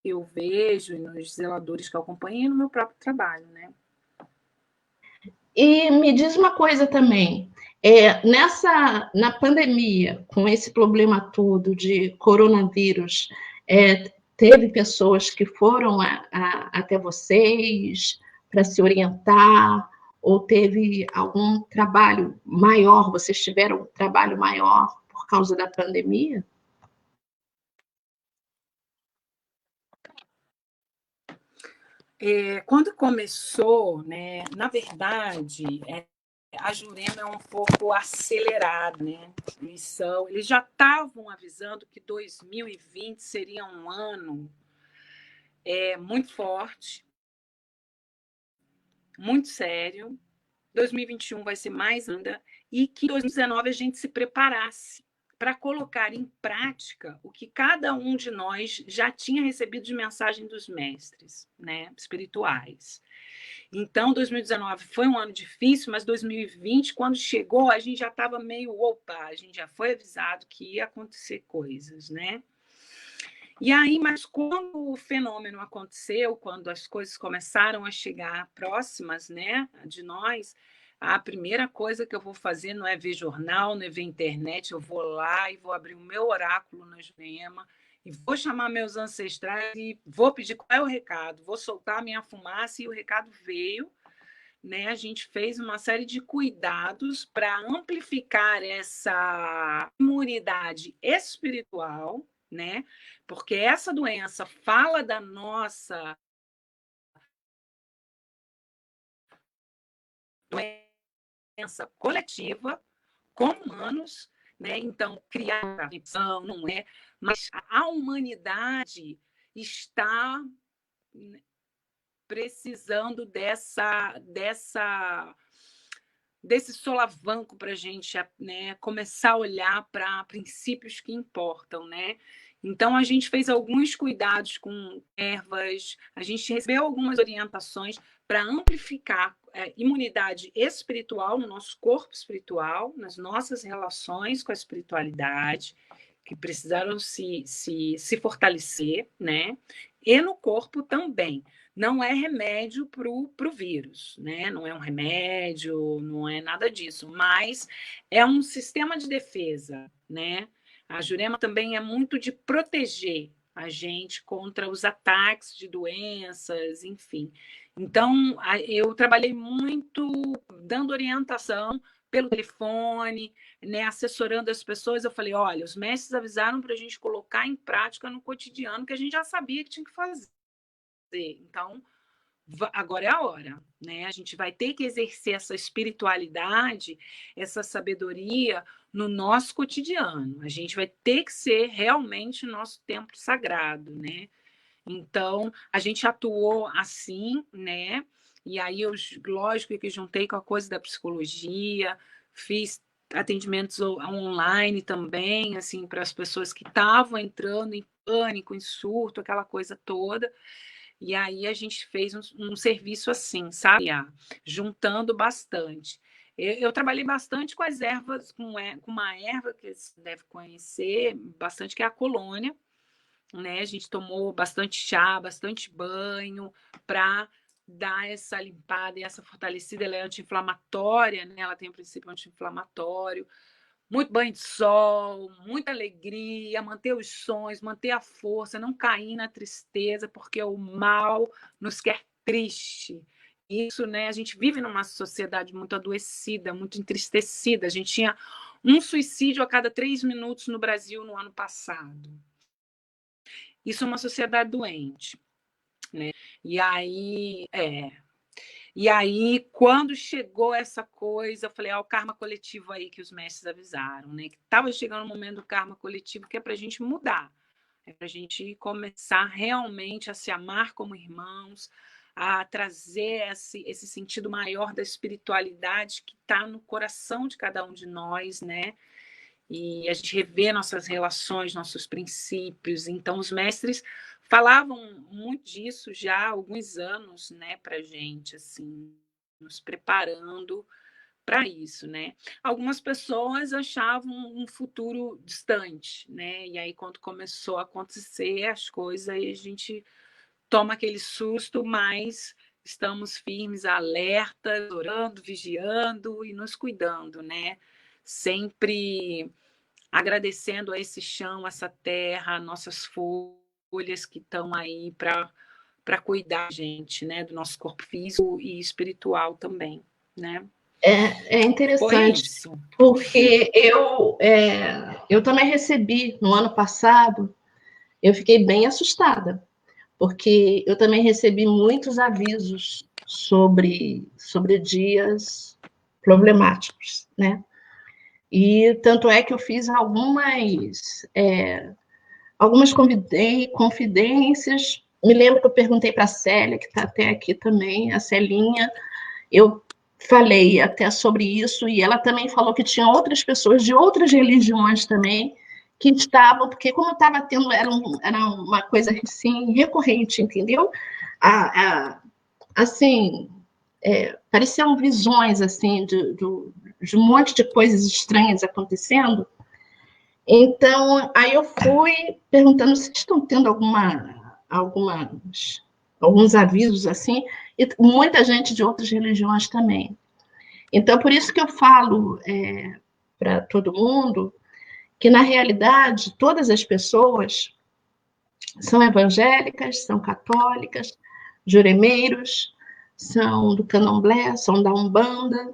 eu vejo e nos zeladores que eu acompanho e no meu próprio trabalho, né? E me diz uma coisa também, na pandemia, com esse problema todo de coronavírus, teve pessoas que foram até vocês para se orientar, ou teve algum trabalho maior, vocês tiveram um trabalho maior por causa da pandemia? Quando começou, né, na verdade, a Jurema é um pouco acelerada, né? Eles já estavam avisando que 2020 seria um ano muito forte, muito sério. 2021 vai ser mais ainda, e que em 2019 a gente se preparasse para colocar em prática o que cada um de nós já tinha recebido de mensagem dos mestres, né, espirituais. Então, 2019 foi um ano difícil, mas 2020, quando chegou, a gente já estava meio, opa, a gente já foi avisado que ia acontecer coisas, né? E aí, mas quando o fenômeno aconteceu, quando as coisas começaram a chegar próximas, né, de nós, a primeira coisa que eu vou fazer não é ver jornal, não é ver internet, eu vou lá e vou abrir o meu oráculo na Jurema e vou chamar meus ancestrais e vou pedir qual é o recado, vou soltar a minha fumaça, e o recado veio, né? A gente fez uma série de cuidados para amplificar essa imunidade espiritual, né? Porque essa doença fala da nossa doença coletiva como humanos, né? Então, criar uma prevenção não é, mas a humanidade está precisando desse solavanco para a gente, né, começar a olhar para princípios que importam, né? Então, a gente fez alguns cuidados com ervas, a gente recebeu algumas orientações para amplificar a imunidade espiritual no nosso corpo espiritual, nas nossas relações com a espiritualidade, que precisaram se fortalecer, né? E no corpo também. Não é remédio para o vírus, né? Não é um remédio, não é nada disso, mas é um sistema de defesa, né? A Jurema também é muito de proteger a gente contra os ataques de doenças, enfim. Então, eu trabalhei muito dando orientação pelo telefone, né, assessorando as pessoas. Eu falei, olha, os mestres avisaram para a gente colocar em prática no cotidiano que a gente já sabia que tinha que fazer. Então, agora é a hora, né? A gente vai ter que exercer essa espiritualidade, essa sabedoria no nosso cotidiano. A gente vai ter que ser realmente o nosso templo sagrado, né? Então, a gente atuou assim, né? E aí eu, lógico que juntei com a coisa da psicologia, fiz atendimentos online também, assim, para as pessoas que estavam entrando em pânico, em surto, aquela coisa toda. E aí a gente fez um serviço assim, sabe? Juntando bastante. Eu trabalhei bastante com as ervas, com uma erva que você deve conhecer bastante, que é a colônia, né? A gente tomou bastante chá, bastante banho para dar essa limpada e essa fortalecida. Ela é anti-inflamatória, né? Ela tem um princípio anti-inflamatório. Muito banho de sol, muita alegria, manter os sonhos, manter a força, não cair na tristeza, porque o mal nos quer triste. Isso, né? A gente vive numa sociedade muito adoecida, muito entristecida. A gente tinha um suicídio a cada 3 minutos no Brasil no ano passado. Isso é uma sociedade doente, né? E aí, quando chegou essa coisa, eu falei, o karma coletivo aí que os mestres avisaram, né? Que estava chegando o momento do karma coletivo, que é para a gente mudar, é para a gente começar realmente a se amar como irmãos, a trazer esse sentido maior da espiritualidade que está no coração de cada um de nós, né? E a gente rever nossas relações, nossos princípios. Então, os mestres falavam muito disso já há alguns anos, né, para a gente, assim, nos preparando para isso, né? Algumas pessoas achavam um futuro distante, né? E aí, quando começou a acontecer as coisas, aí a gente toma aquele susto, mas estamos firmes, alertas, orando, vigiando e nos cuidando, né? Sempre agradecendo a esse chão, essa terra, nossas folhas que estão aí para cuidar da gente, né? Do nosso corpo físico e espiritual também, né? É Foi interessante, isso. porque eu também recebi, no ano passado, eu fiquei bem assustada, porque eu também recebi muitos avisos sobre dias problemáticos, né? E tanto é que eu fiz algumas confidências. Me lembro que eu perguntei para a Célia, que está até aqui também, a Celinha, eu falei até sobre isso, e ela também falou que tinha outras pessoas de outras religiões também que estavam, porque como eu estava tendo, era uma coisa assim, recorrente, entendeu? Assim, pareciam visões assim de um monte de coisas estranhas acontecendo. Então, aí eu fui perguntando se estão tendo alguns avisos assim, e muita gente de outras religiões também. Então, por isso que eu falo para todo mundo que, na realidade, todas as pessoas são evangélicas, são católicas, juremeiros, são do candomblé, são da Umbanda,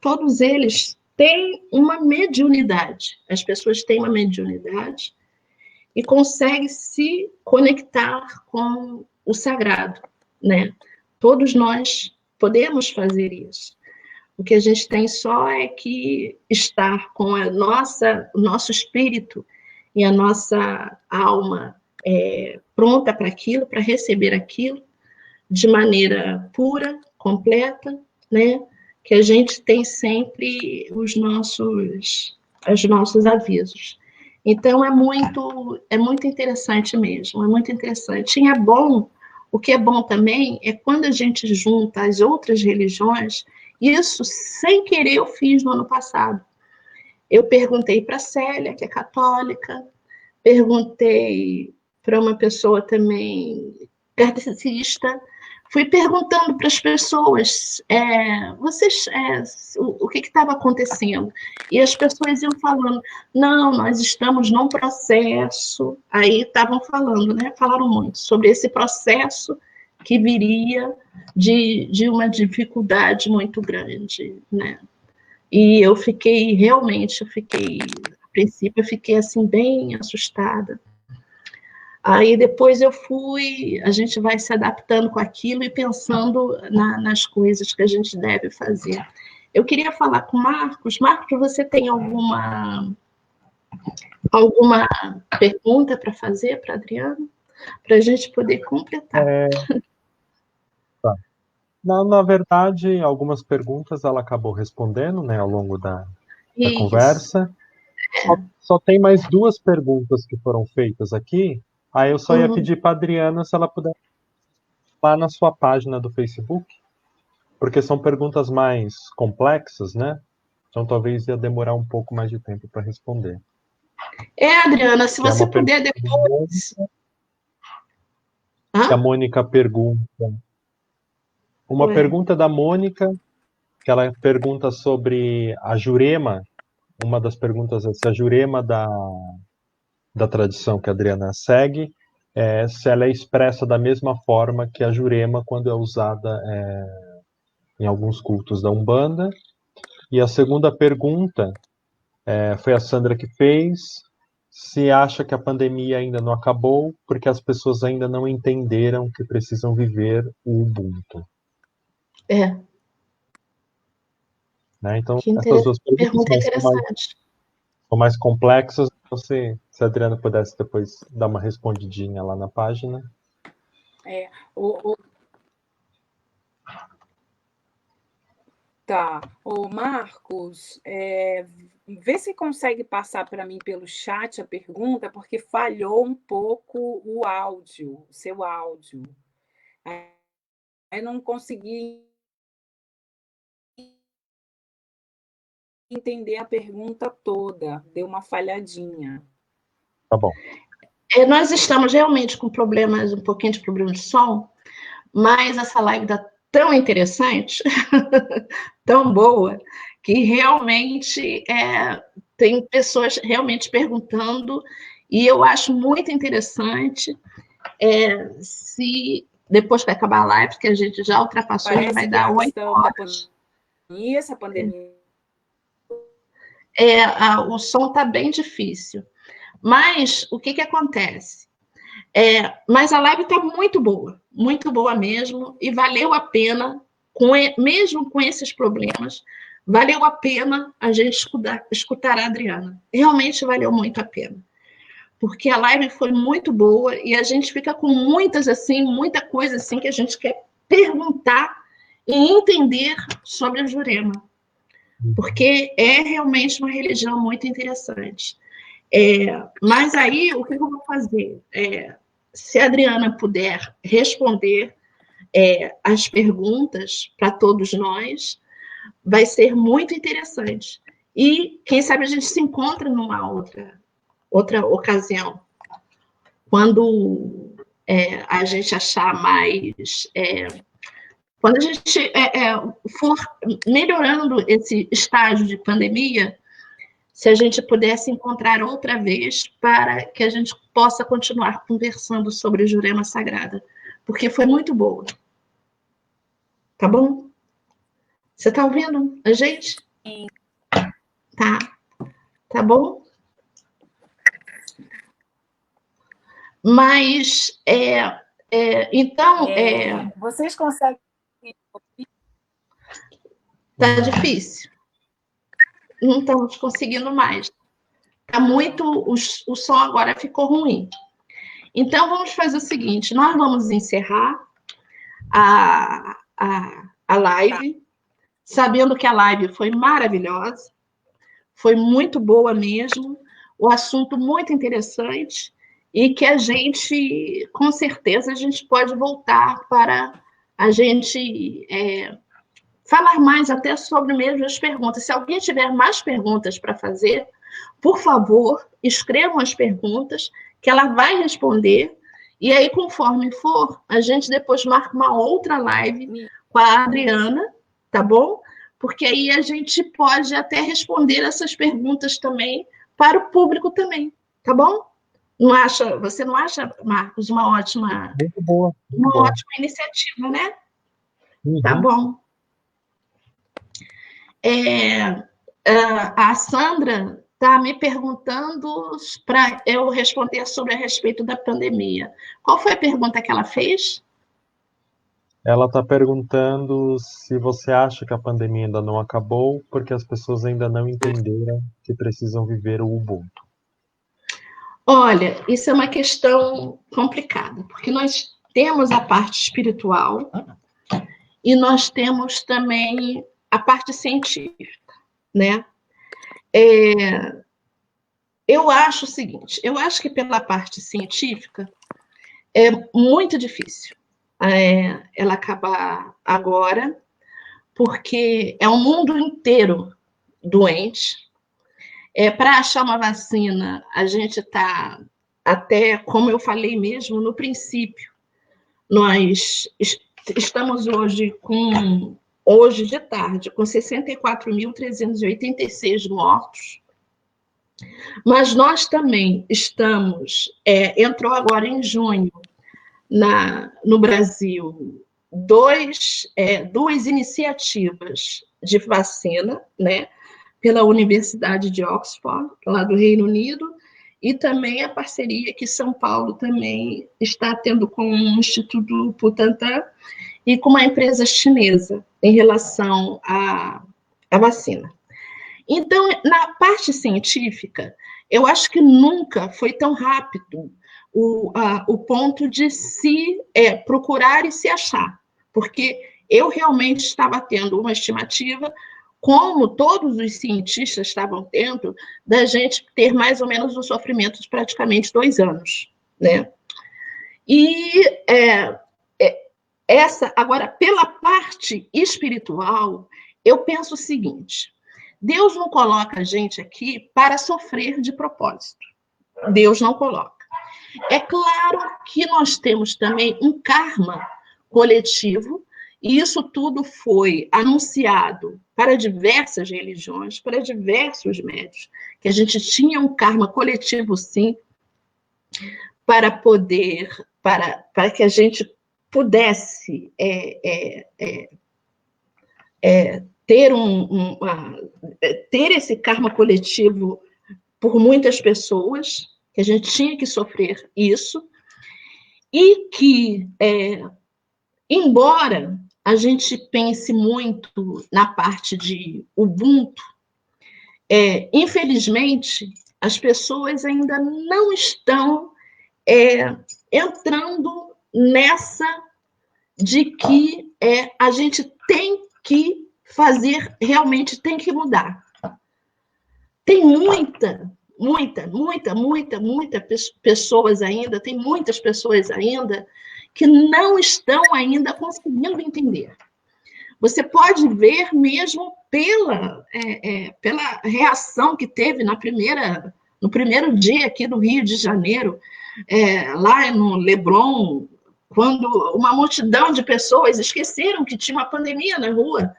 todos eles têm uma mediunidade. As pessoas têm uma mediunidade e conseguem se conectar com o sagrado, né? Todos nós podemos fazer isso. O que a gente tem só é que estar com o nosso espírito e a nossa alma pronta para aquilo, para receber aquilo, de maneira pura, completa, né? Que a gente tem sempre os nossos avisos. Então, é muito interessante mesmo, é muito interessante. E é bom, o que é bom também é quando a gente junta as outras religiões, isso sem querer eu fiz no ano passado. Eu perguntei para a Célia, que é católica, perguntei para uma pessoa também kardecista, fui perguntando para as pessoas o que estava acontecendo. E as pessoas iam falando, não, nós estamos num processo. Aí estavam falando, né? Falaram muito sobre esse processo que viria de uma dificuldade muito grande, né? E a princípio, eu fiquei assim, bem assustada. Aí depois a gente vai se adaptando com aquilo e pensando nas coisas que a gente deve fazer. Eu queria falar com o Marcos. Marcos, você tem alguma pergunta para fazer para a Adriana? Para a gente poder completar. Tá. Na verdade, algumas perguntas ela acabou respondendo, né, ao longo da conversa. Só tem mais 2 perguntas que foram feitas aqui. Aí eu só ia pedir para a Adriana se ela puder lá na sua página do Facebook, porque são perguntas mais complexas, né? Então talvez ia demorar um pouco mais de tempo para responder. Adriana, se você puder depois. A Mônica pergunta. Uma pergunta da Mônica, que ela pergunta sobre a Jurema. Uma das perguntas é se a Jurema da tradição que a Adriana segue, se ela é expressa da mesma forma que a Jurema quando é usada em alguns cultos da Umbanda. E a segunda pergunta foi a Sandra que fez, se acha que a pandemia ainda não acabou, porque as pessoas ainda não entenderam que precisam viver o Ubuntu. É. Né? Então, essas duas perguntas são mais complexas. Então, se a Adriana pudesse depois dar uma respondidinha lá na página. Tá. Ô, Marcos, vê se consegue passar para mim pelo chat a pergunta, porque falhou um pouco o áudio, o seu áudio. Aí não consegui entender a pergunta toda, deu uma falhadinha. Tá bom. Nós estamos realmente com um pouquinho de problema de som, mas essa live está tão interessante, tão boa, que realmente tem pessoas realmente perguntando, e eu acho muito interessante se depois que acabar a live, que a gente já ultrapassou, Parece já vai dar 8 horas. Essa pandemia. O som está bem difícil. Mas o que acontece? Mas a live está muito boa mesmo, e valeu a pena, mesmo com esses problemas, valeu a pena a gente escutar a Adriana. Realmente valeu muito a pena. Porque a live foi muito boa e a gente fica com muita coisa assim que a gente quer perguntar e entender sobre a Jurema. Porque é realmente uma religião muito interessante. Mas aí, o que eu vou fazer? Se a Adriana puder responder as perguntas para todos nós, vai ser muito interessante. E, quem sabe, a gente se encontra numa outra ocasião, quando a gente achar mais... quando a gente for melhorando esse estágio de pandemia, se a gente pudesse encontrar outra vez para que a gente possa continuar conversando sobre Jurema Sagrada, porque foi muito boa. Tá bom? Você tá ouvindo a gente? Sim. Tá. Tá bom? Mas, então... Vocês conseguem... Tá difícil. Não estamos conseguindo mais. Tá muito... O som agora ficou ruim. Então, vamos fazer o seguinte, nós vamos encerrar a live, sabendo que a live foi maravilhosa, foi muito boa mesmo, o assunto muito interessante, e que a gente, com certeza, a gente pode voltar para a gente falar mais até sobre mesmo as perguntas. Se alguém tiver mais perguntas para fazer, por favor, escrevam as perguntas, que ela vai responder, e aí, conforme for, a gente depois marca uma outra live com a Adriana, tá bom? Porque aí a gente pode até responder essas perguntas também para o público também, tá bom? Você não acha, Marcos, uma ótima iniciativa, né? Uhum. Tá bom. A Sandra está me perguntando para eu responder a respeito da pandemia. Qual foi a pergunta que ela fez? Ela está perguntando se você acha que a pandemia ainda não acabou, porque as pessoas ainda não entenderam que precisam viver o Ubuntu. Olha, isso é uma questão complicada, porque nós temos a parte espiritual e nós temos também a parte científica, né? Eu acho o seguinte, eu acho que pela parte científica é muito difícil ela acabar agora, porque é o mundo inteiro doente. Para achar uma vacina, a gente está até, como eu falei mesmo no princípio, nós estamos hoje de tarde, com 64.386 mortos, mas nós também entrou agora em junho, no Brasil, duas iniciativas de vacina, né, pela Universidade de Oxford, lá do Reino Unido, e também a parceria que São Paulo também está tendo com o Instituto Butantan e com uma empresa chinesa em relação à vacina. Então, na parte científica, eu acho que nunca foi tão rápido o ponto de se procurar e se achar, porque eu realmente estava tendo uma estimativa, como todos os cientistas estavam tendo, da gente ter mais ou menos um sofrimento de praticamente 2 anos, né? E agora, pela parte espiritual, eu penso o seguinte: Deus não coloca a gente aqui para sofrer de propósito. Deus não coloca. É claro que nós temos também um karma coletivo, e isso tudo foi anunciado para diversas religiões, para diversos médios, que a gente tinha um karma coletivo, sim, para poder, para que a gente pudesse ter esse karma coletivo por muitas pessoas, que a gente tinha que sofrer isso, e que, embora a gente pense muito na parte de Ubuntu, infelizmente, as pessoas ainda não estão entrando nessa de que a gente tem que fazer, realmente tem que mudar. Tem muitas pessoas ainda, tem muitas pessoas ainda que não estão ainda conseguindo entender. Você pode ver mesmo pela reação que teve no primeiro dia aqui no Rio de Janeiro, lá no Leblon, quando uma multidão de pessoas esqueceram que tinha uma pandemia na rua,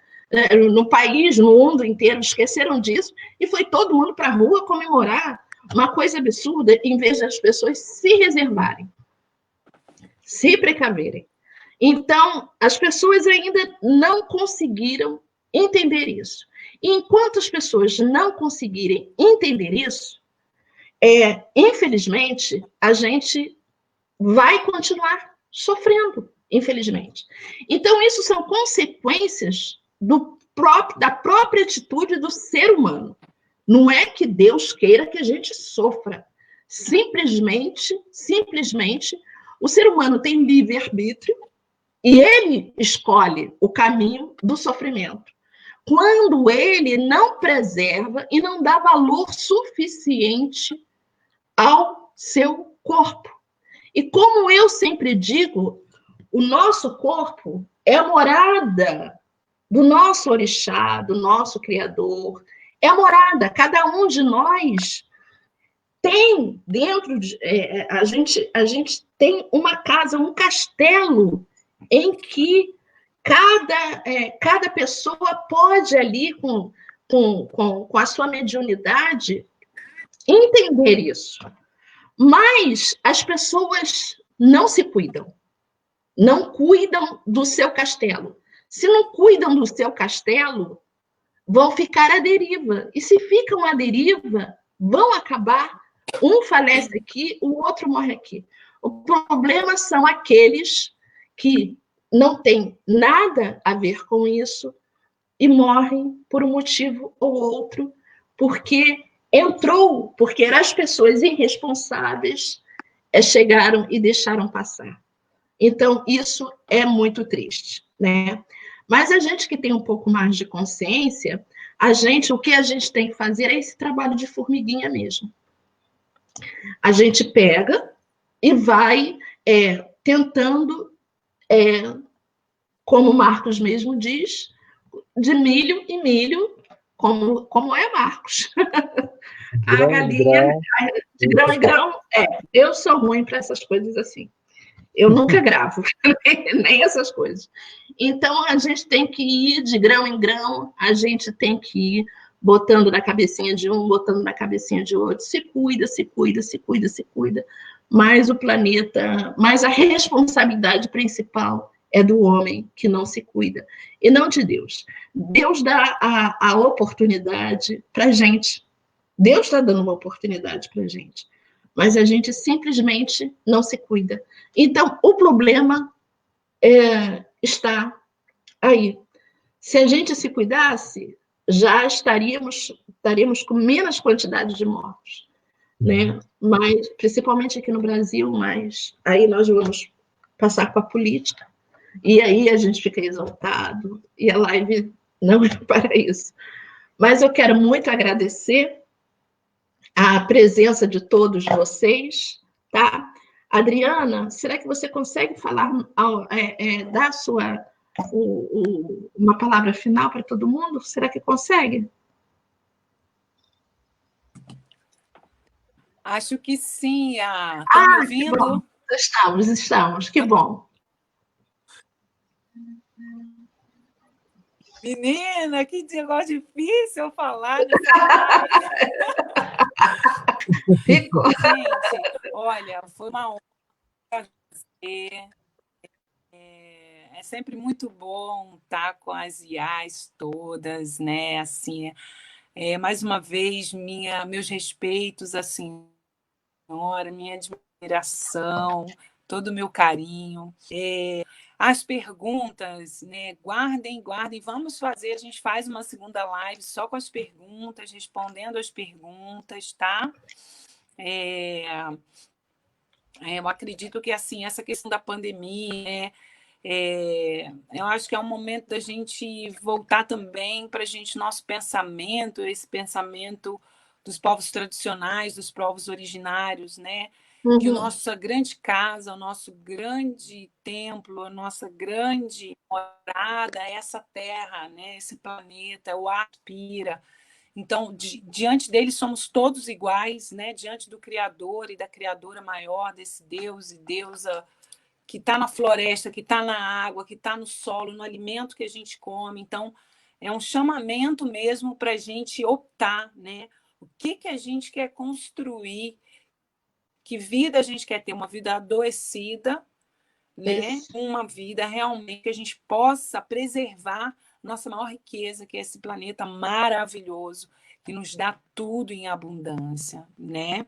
no país, no mundo inteiro, esqueceram disso, e foi todo mundo para a rua comemorar uma coisa absurda, em vez das pessoas se reservarem, se precaverem. Então, as pessoas ainda não conseguiram entender isso. E enquanto as pessoas não conseguirem entender isso, infelizmente, a gente vai continuar sofrendo, infelizmente. Então, isso são consequências da própria atitude do ser humano. Não é que Deus queira que a gente sofra. Simplesmente, o ser humano tem livre-arbítrio e ele escolhe o caminho do sofrimento. Quando ele não preserva e não dá valor suficiente ao seu corpo. E como eu sempre digo, o nosso corpo é a morada do nosso orixá, do nosso criador. É a morada. Cada um de nós tem dentro de... a gente tem uma casa, um castelo, em que cada pessoa pode ali, com a sua mediunidade, entender isso. Mas as pessoas não se cuidam. Não cuidam do seu castelo. Se não cuidam do seu castelo, vão ficar à deriva. E se ficam à deriva, vão acabar, um falece aqui, o outro morre aqui. O problema são aqueles que não têm nada a ver com isso e morrem por um motivo ou outro, porque as pessoas irresponsáveis chegaram e deixaram passar. Então, isso é muito triste, né? Mas a gente que tem um pouco mais de consciência, o que a gente tem que fazer é esse trabalho de formiguinha mesmo. A gente pega e vai tentando, como o Marcos mesmo diz, de milho em milho, como é Marcos. A galinha, de grão em grão, eu sou ruim para essas coisas assim. Eu nunca gravo, nem essas coisas. Então, a gente tem que ir de grão em grão, a gente tem que ir botando na cabecinha de um, botando na cabecinha de outro. Se cuida. Mas o planeta, mas a responsabilidade principal é do homem que não se cuida, e não de Deus. Deus dá a oportunidade para a gente. Deus está dando uma oportunidade para a gente. mas a gente simplesmente não se cuida. Então, o problema está aí. Se a gente se cuidasse, já estaríamos com menos quantidade de mortos, né? Mas, principalmente aqui no Brasil, mas aí nós vamos passar para a política, e aí a gente fica exaltado, e a live não é para isso. Mas eu quero muito agradecer a presença de todos vocês, tá? Adriana, será que você consegue falar, dar uma palavra final para todo mundo? Será que consegue? Acho que sim, estão me ouvindo? Estamos, que bom. Menina, que negócio difícil eu falar nessa live. Ficou. Gente, olha, foi uma honra fazer. É sempre muito bom estar com as IAs todas, né? Assim, mais uma vez, meus respeitos à senhora, minha admiração, todo o meu carinho. As perguntas, né? Guardem. Vamos fazer, a gente faz uma segunda live só com as perguntas, respondendo as perguntas, tá? Eu acredito que assim, essa questão da pandemia, eu acho que é um momento da gente voltar também para nosso pensamento, esse pensamento dos povos tradicionais, dos povos originários, né? Uhum. Que a nossa grande casa, o nosso grande templo, a nossa grande morada é essa terra, né? Esse planeta, o ar pira. Então, diante dele somos todos iguais, né? Diante do Criador e da Criadora maior, desse Deus e deusa que está na floresta, que está na água, que está no solo, no alimento que a gente come. Então, é um chamamento mesmo para a gente optar, né? O que a gente quer construir, que vida a gente quer ter, uma vida adoecida, né? Uma vida realmente que a gente possa preservar nossa maior riqueza, que é esse planeta maravilhoso, que nos dá tudo em abundância, né?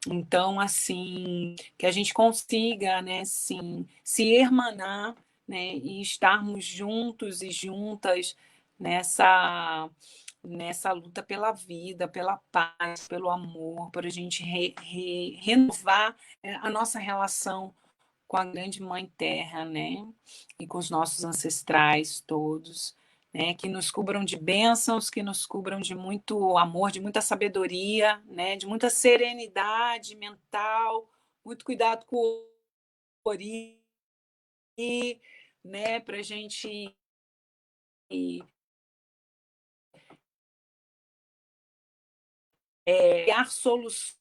Então, assim, que a gente consiga, né, sim, se irmanar, né, e estarmos juntos e juntas nessa luta pela vida, pela paz, pelo amor, para a gente renovar a nossa relação com a grande Mãe Terra, né? E com os nossos ancestrais todos, né? Que nos cubram de bênçãos, que nos cubram de muito amor, de muita sabedoria, né? De muita serenidade mental, muito cuidado com o ori, né? Para a gente criar soluções,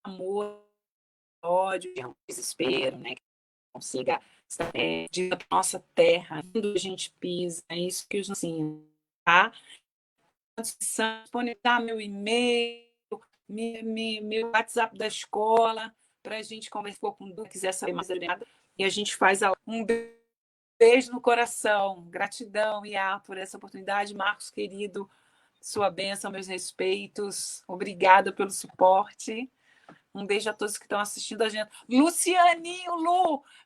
amor, ódio, desespero, né? Que consiga de nossa terra, onde a gente pisa, é isso que os ensinam, tá? Disponibilizar meu e-mail, meu WhatsApp da escola, para a gente conversar com quem quiser saber mais nada, e a gente faz um beijo no coração, gratidão, Iá, por essa oportunidade, Marcos, querido, sua bênção, meus respeitos, obrigada pelo suporte. Um beijo a todos que estão assistindo a gente. Lucianinho,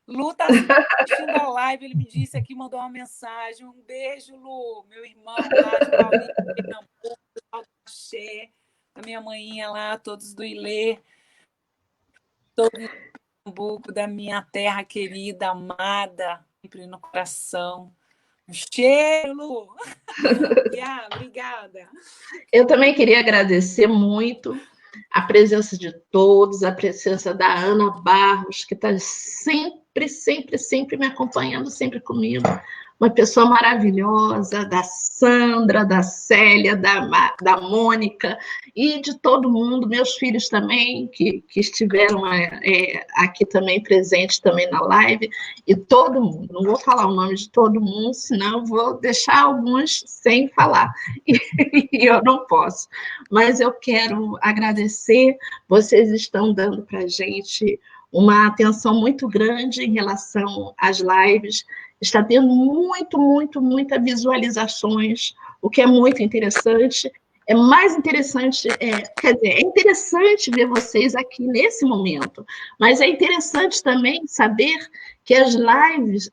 Lu está assistindo a live, ele me disse aqui, mandou uma mensagem. Um beijo, Lu, meu irmão lá de Paulinho, Pernambuco, do Axé, a minha manhinha lá, todos do Ilê, todos do Pernambuco, da minha terra querida, amada, sempre no coração. Um cheiro, Lu! Obrigada. Eu também queria agradecer muito a presença de todos, a presença da Ana Barros, que está sempre me acompanhando, sempre comigo. Uma pessoa maravilhosa, da Sandra, da Célia, da Mônica e de todo mundo, meus filhos também, que estiveram aqui também presentes também na live, e todo mundo. Não vou falar o nome de todo mundo, senão vou deixar alguns sem falar, e eu não posso. Mas eu quero agradecer, vocês estão dando para a gente uma atenção muito grande em relação às lives, está tendo muitas visualizações, o que é muito interessante. é mais interessante, quer dizer, é interessante ver vocês aqui nesse momento, mas é interessante também saber que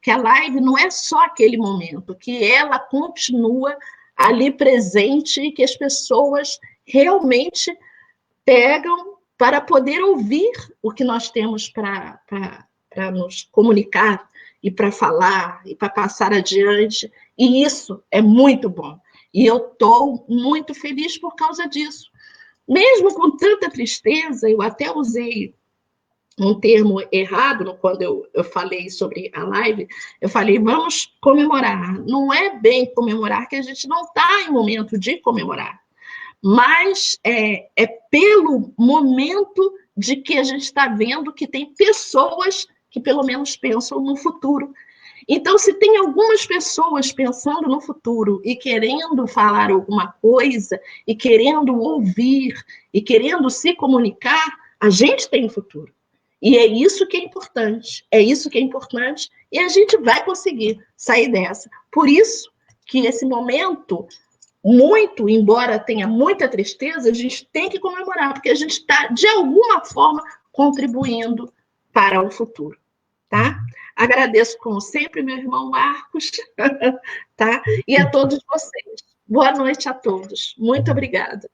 que a live não é só aquele momento, que ela continua ali presente e que as pessoas realmente pegam para poder ouvir o que nós temos para nos comunicar e para falar e para passar adiante, e isso é muito bom. E eu estou muito feliz por causa disso. Mesmo com tanta tristeza, eu até usei um termo errado quando eu falei sobre a live, eu falei, vamos comemorar. Não é bem comemorar, que a gente não está em momento de comemorar, mas é pelo momento de que a gente está vendo que tem pessoas que pelo menos pensam no futuro. Então, se tem algumas pessoas pensando no futuro e querendo falar alguma coisa, e querendo ouvir, e querendo se comunicar, a gente tem um futuro. E é isso que é importante, e a gente vai conseguir sair dessa. Por isso que esse momento, muito, embora tenha muita tristeza, a gente tem que comemorar, porque a gente está, de alguma forma, contribuindo para o futuro, tá? Agradeço, como sempre, meu irmão Marcos, tá? E a todos vocês. Boa noite a todos. Muito obrigada.